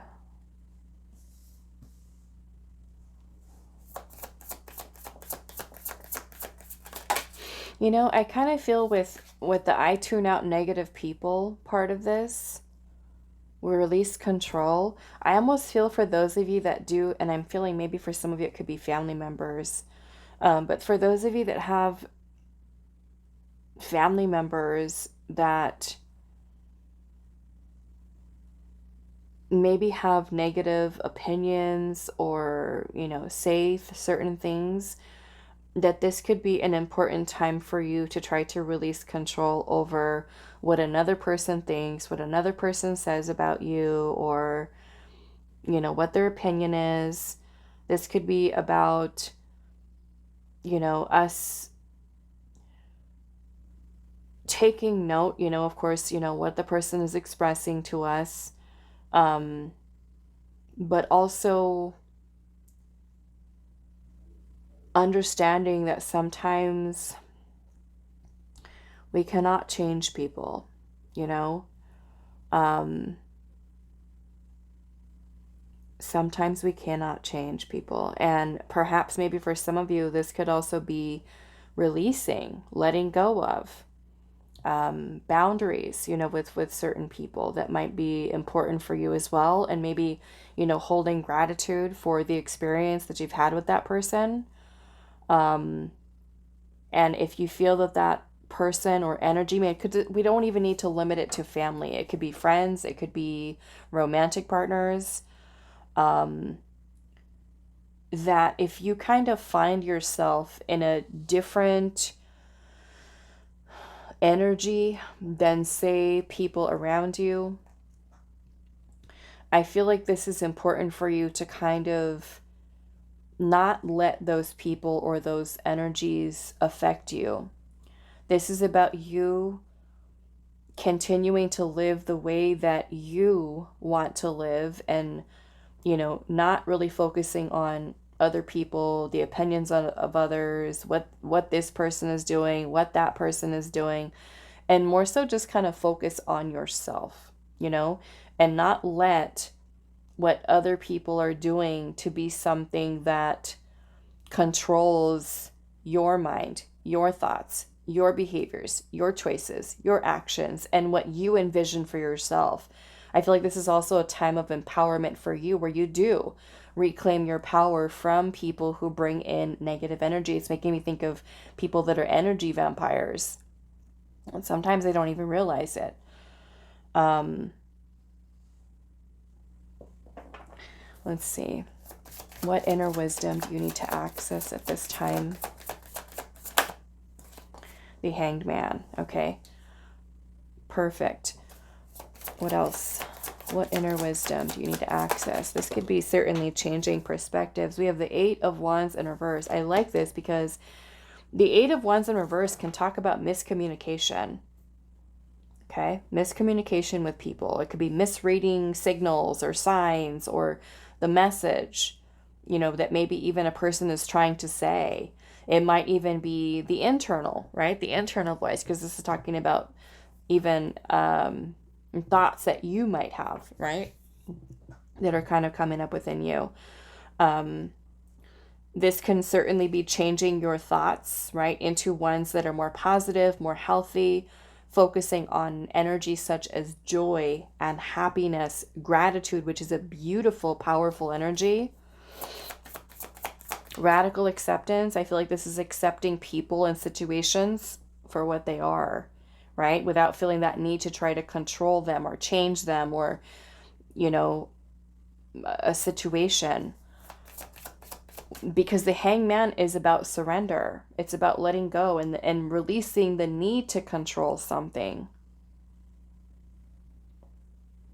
you know, I kind of feel with the I tune out negative people part of this, we release control. I almost feel for those of you that do, and I'm feeling maybe for some of you it could be family members, but for those of you that have family members that maybe have negative opinions or, you know, say certain things, that this could be an important time for you to try to release control over what another person thinks, what another person says about you, or, you know, what their opinion is. This could be about, you know, us taking note, you know, of course, you know, what the person is expressing to us, but also understanding that sometimes we cannot change people, you know. Sometimes we cannot change people, and perhaps maybe for some of you this could also be releasing, letting go of boundaries, you know, with certain people that might be important for you as well, and maybe, you know, holding gratitude for the experience that you've had with that person. And if you feel that that person or energy, we don't even need to limit it to family. It could be friends, it could be romantic partners. That if you kind of find yourself in a different energy than, say, people around you, I feel like this is important for you to kind of not let those people or those energies affect you. This is about you continuing to live the way that you want to live, and, you know, not really focusing on other people, the opinions of others, what this person is doing, what that person is doing, and more so just kind of focus on yourself, you know, and not let what other people are doing to be something that controls your mind, your thoughts, your behaviors, your choices, your actions, and what you envision for yourself. I feel like this is also a time of empowerment for you, where you do reclaim your power from people who bring in negative energy. It's making me think of people that are energy vampires, and sometimes they don't even realize it. Let's see. What inner wisdom do you need to access at this time? The Hanged Man. Okay. Perfect. What else? What inner wisdom do you need to access? This could be certainly changing perspectives. We have the 8 of Wands in reverse. I like this because the 8 of Wands in reverse can talk about miscommunication. Okay? Miscommunication with people. It could be misreading signals or signs or the message, you know, that maybe even a person is trying to say. It might even be the internal, right? The internal voice, because this is talking about even thoughts that you might have, right? That are kind of coming up within you. This can certainly be changing your thoughts, right? Into ones that are more positive, more healthy focusing on energy such as joy and happiness, gratitude, which is a beautiful, powerful energy. Radical acceptance. I feel like this is accepting people and situations for what they are, right? Without feeling that need to try to control them or change them or, you know, a situation. Because the Hangman is about surrender. It's about letting go and releasing the need to control something.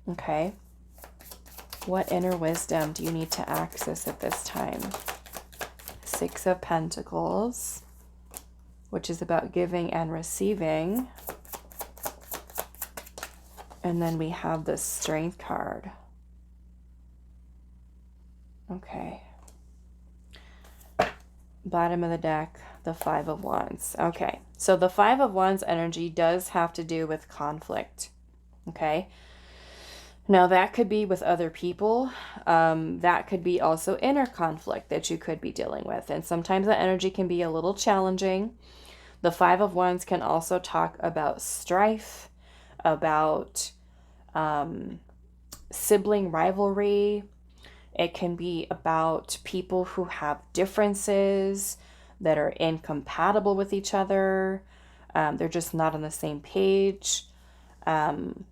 Okay. What inner wisdom do you need to access at this time? Six of Pentacles, which is about giving and receiving. And then we have the Strength card. Okay. Bottom of the deck, the Five of Wands. Okay, so the Five of Wands energy does have to do with conflict. Okay, now that could be with other people. That could be also inner conflict that you could be dealing with. And sometimes that energy can be a little challenging. The Five of Wands can also talk about strife, about sibling rivalry. It can be about people who have differences that are incompatible with each other. They're just not on the same page. You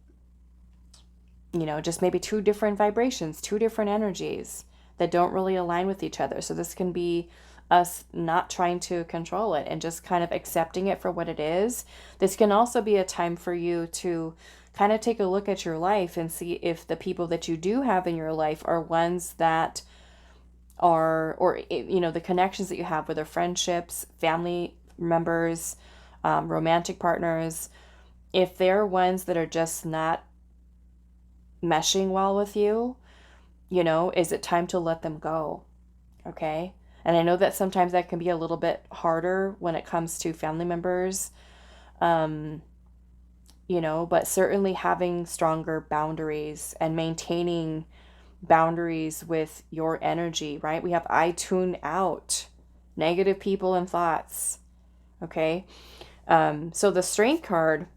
know, just maybe two different vibrations, two different energies that don't really align with each other. So this can be us not trying to control it and just kind of accepting it for what it is. This can also be a time for you to kind of take a look at your life and see if the people that you do have in your life are ones that are, or, you know, the connections that you have, whether friendships, family members, romantic partners, if they're ones that are just not meshing well with you, you know, is it time to let them go? Okay. And I know that sometimes that can be a little bit harder when it comes to family members, you know, but certainly having stronger boundaries and maintaining boundaries with your energy, right? We have I tune out negative people and thoughts. Okay. So the Strength card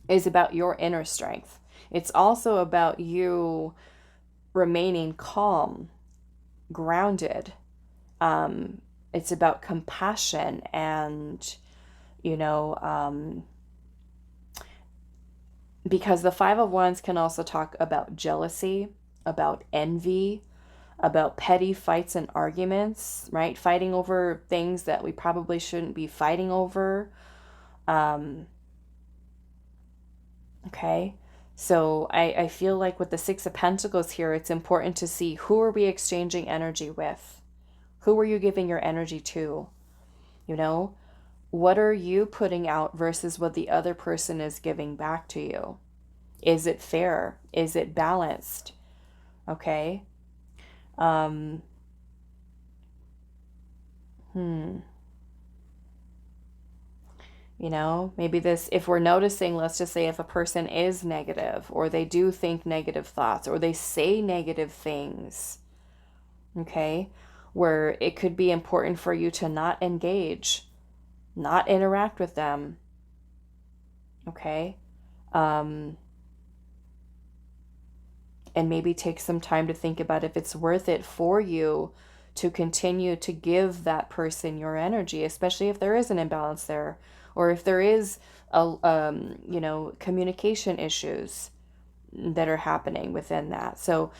is about your inner strength. It's also about you remaining calm, grounded. It's about compassion and, you know, because the Five of Wands can also talk about jealousy, about envy, about petty fights and arguments, right? Fighting over things that we probably shouldn't be fighting over. Okay. So I feel like with the Six of Pentacles here, it's important to see, who are we exchanging energy with? Who are you giving your energy to? You know, what are you putting out versus what the other person is giving back to you? Is it fair? Is it balanced? Okay. You know, maybe this, if we're noticing, let's just say if a person is negative, or they do think negative thoughts, or they say negative things, okay, where it could be important for you to not engage, not interact with them, okay, and maybe take some time to think about if it's worth it for you to continue to give that person your energy, especially if there is an imbalance there, or if there is you know, communication issues that are happening within that. So,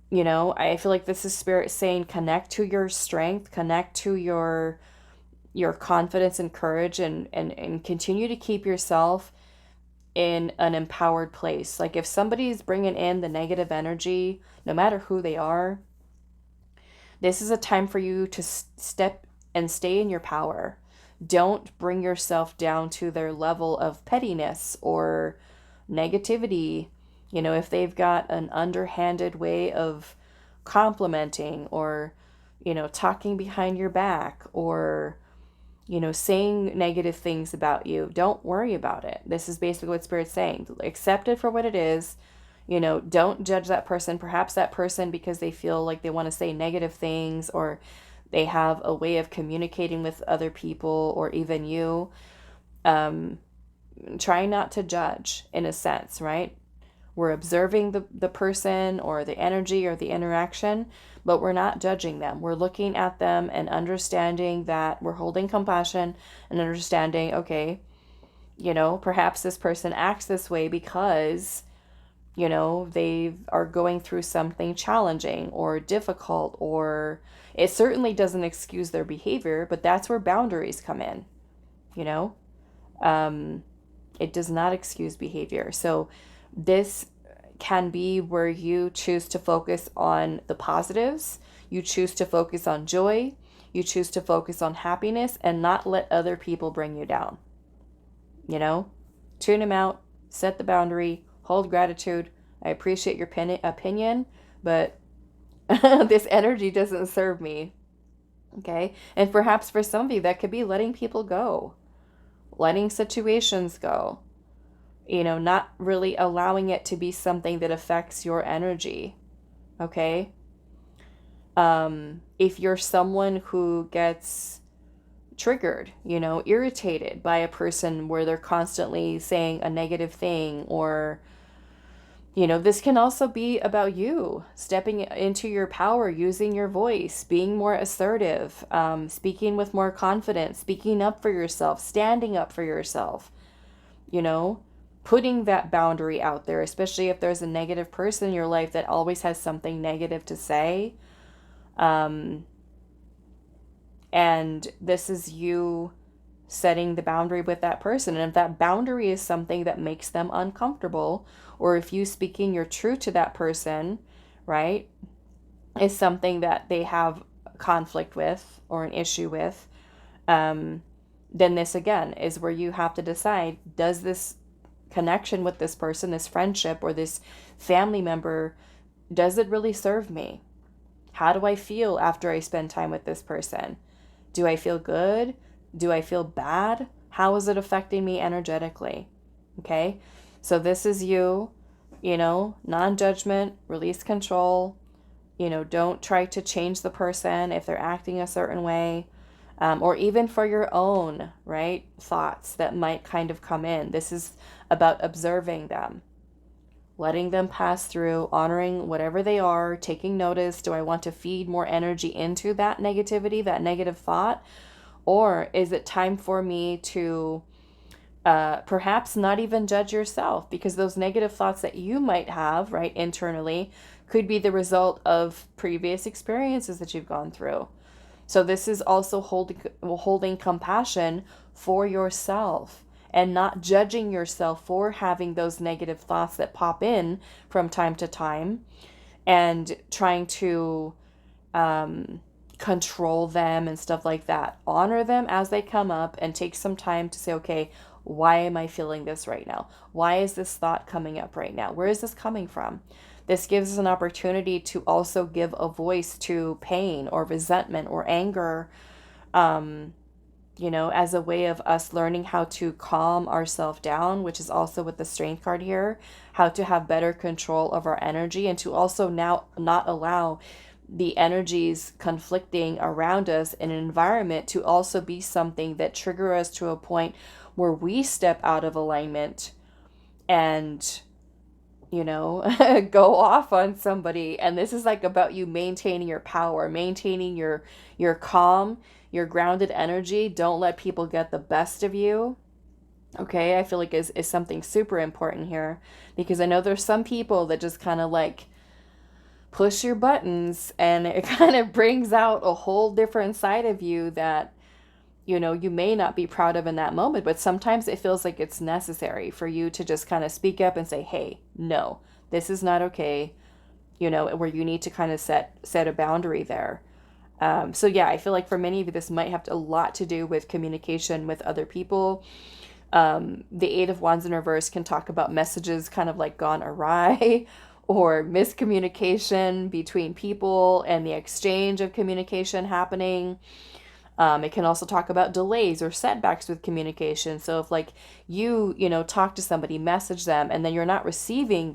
you know, I feel like this is Spirit saying, connect to your strength, connect to your confidence and courage, and continue to keep yourself in an empowered place. Like if somebody's bringing in the negative energy, no matter who they are, this is a time for you to step and stay in your power. Don't bring yourself down to their level of pettiness or negativity. You know, if they've got an underhanded way of complimenting, or, you know, talking behind your back, or, you know, saying negative things about you, don't worry about it. This is basically what Spirit's saying. Accept it for what it is. You know, don't judge that person. Perhaps that person, because they feel like they want to say negative things, or they have a way of communicating with other people, or even you, trying not to judge in a sense, right? We're observing the person or the energy or the interaction, but we're not judging them. We're looking at them and understanding that we're holding compassion and understanding, okay, perhaps this person acts this way because, they are going through something challenging or difficult, or it certainly doesn't excuse their behavior, but that's where boundaries come in, you know? It does not excuse behavior. So this can be where you choose to focus on the positives, you choose to focus on joy, you choose to focus on happiness and not let other people bring you down. Tune them out, set the boundary, hold gratitude. I appreciate your opinion, but this energy doesn't serve me. Okay? And perhaps for some of you, that could be letting people go, letting situations go, not really allowing it to be something that affects your energy. Okay? If you're someone who gets triggered, irritated by a person where they're constantly saying a negative thing, or, this can also be about you stepping into your power, using your voice, being more assertive, speaking with more confidence, speaking up for yourself, standing up for yourself, putting that boundary out there, especially if there's a negative person in your life that always has something negative to say. And this is you setting the boundary with that person. And if that boundary is something that makes them uncomfortable, or if you speaking your truth to that person, right, is something that they have conflict with or an issue with, then this again is where you have to decide, does this connection with this person, this friendship or this family member, does it really serve me? How do I feel after I spend time with this person? Do I feel good? Do I feel bad? How is it affecting me energetically? Okay, so this is you, non-judgment, release control, don't try to change the person if they're acting a certain way, or even for your own, right, thoughts that might kind of come in. This is about observing them, letting them pass through, honoring whatever they are, taking notice. Do I want to feed more energy into that negativity, that negative thought? Or is it time for me to perhaps not even judge yourself? Because those negative thoughts that you might have, right, internally, could be the result of previous experiences that you've gone through. So this is also holding compassion for yourself and not judging yourself for having those negative thoughts that pop in from time to time, and trying to control them and stuff like that. Honor them as they come up and take some time to say, okay, why am I feeling this right now? Why is this thought coming up right now? Where is this coming from? This gives us an opportunity to also give a voice to pain or resentment or anger, as a way of us learning how to calm ourselves down, which is also with the Strength card here, how to have better control of our energy, and to also now not allow the energies conflicting around us in an environment to also be something that trigger us to a point where we step out of alignment and go off on somebody. And this is like about you maintaining your power, maintaining your calm, your grounded energy. Don't let people get the best of you. Okay, I feel like is something super important here, because I know there's some people that just kind of like push your buttons, and it kind of brings out a whole different side of you that you may not be proud of in that moment, but sometimes it feels like it's necessary for you to just kind of speak up and say, hey, no, this is not okay, where you need to kind of set a boundary there. So yeah, I feel like for many of you, this might have a lot to do with communication with other people. The Eight of Wands in reverse can talk about messages kind of like gone awry, or miscommunication between people and the exchange of communication happening. It can also talk about delays or setbacks with communication. So if like you talk to somebody, message them, and then you're not receiving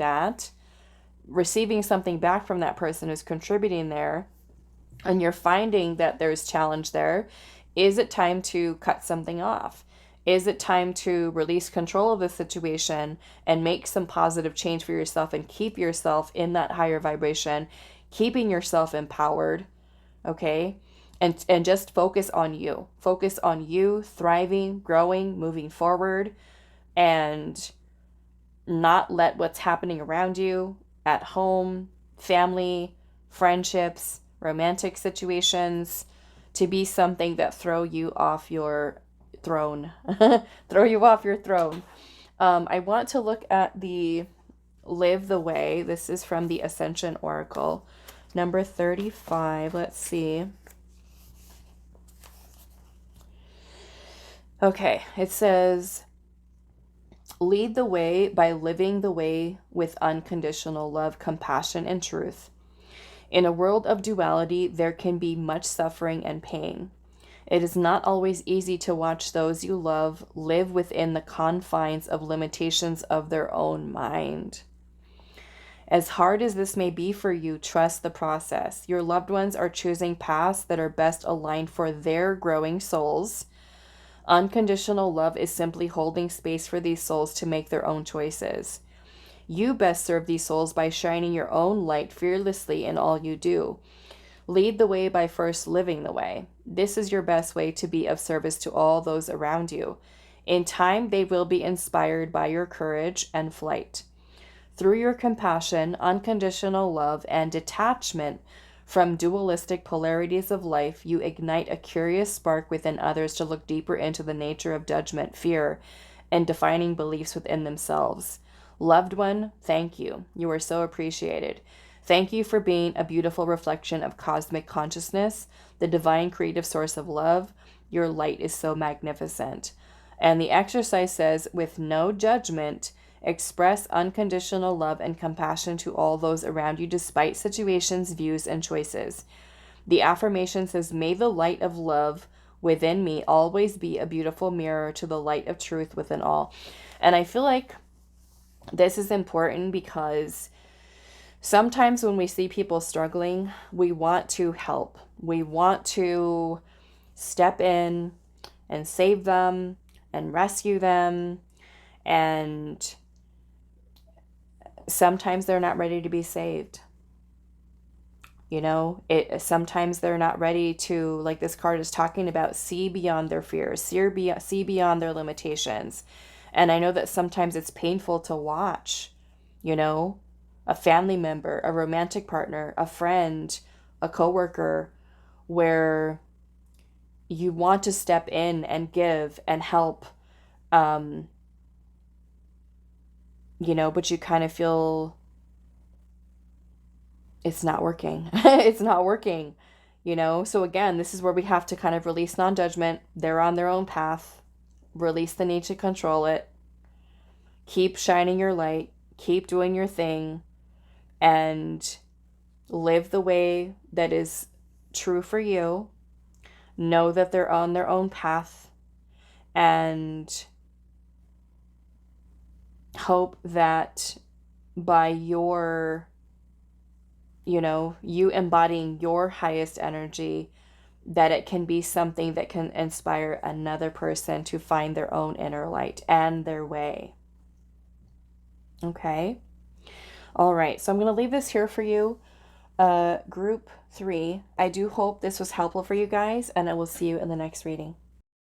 something back from that person who's contributing there, and you're finding that there's challenge there, is it time to cut something off? Is it time to release control of the situation and make some positive change for yourself and keep yourself in that higher vibration, keeping yourself empowered, okay? And just focus on you. Focus on you thriving, growing, moving forward, and not let what's happening around you at home, family, friendships, romantic situations to be something that throw you off your throne. Throw you off your throne. I want to look at the Live the Way. This is from the Ascension Oracle. Number 35. Let's see. Okay, it says, lead the way by living the way with unconditional love, compassion, and truth. In a world of duality, there can be much suffering and pain. It is not always easy to watch those you love live within the confines of limitations of their own mind. As hard as this may be for you, trust the process. Your loved ones are choosing paths that are best aligned for their growing souls. Unconditional love is simply holding space for these souls to make their own choices. You best serve these souls by shining your own light fearlessly in all you do. Lead the way by first living the way. This is your best way to be of service to all those around you. In time, they will be inspired by your courage and flight. Through your compassion, unconditional love, and detachment from dualistic polarities of life, you ignite a curious spark within others to look deeper into the nature of judgment, fear, and defining beliefs within themselves. Loved one, thank you. You are so appreciated. Thank you for being a beautiful reflection of cosmic consciousness, the divine creative source of love. Your light is so magnificent. And the exercise says, with no judgment, express unconditional love and compassion to all those around you despite situations, views, and choices. The affirmation says, may the light of love within me always be a beautiful mirror to the light of truth within all. And I feel like this is important because sometimes when we see people struggling, we want to help. We want to step in and save them and rescue them. And sometimes they're not ready to be saved. You know, sometimes they're not ready to, like this card is talking about, see beyond their fears, see beyond their limitations. And I know that sometimes it's painful to watch, you know, a family member, a romantic partner, a friend, a coworker, where you want to step in and give and help, you know, but you kind of feel it's not working. It's not working, you know? So again, this is where we have to kind of release non-judgment. They're on their own path. Release the need to control it. Keep shining your light. Keep doing your thing. And live the way that is true for you. Know that they're on their own path. And hope that by your, you know, you embodying your highest energy, that it can be something that can inspire another person to find their own inner light and their way. Okay. All right. So I'm going to leave this here for you. Group 3. I do hope this was helpful for you guys, and I will see you in the next reading.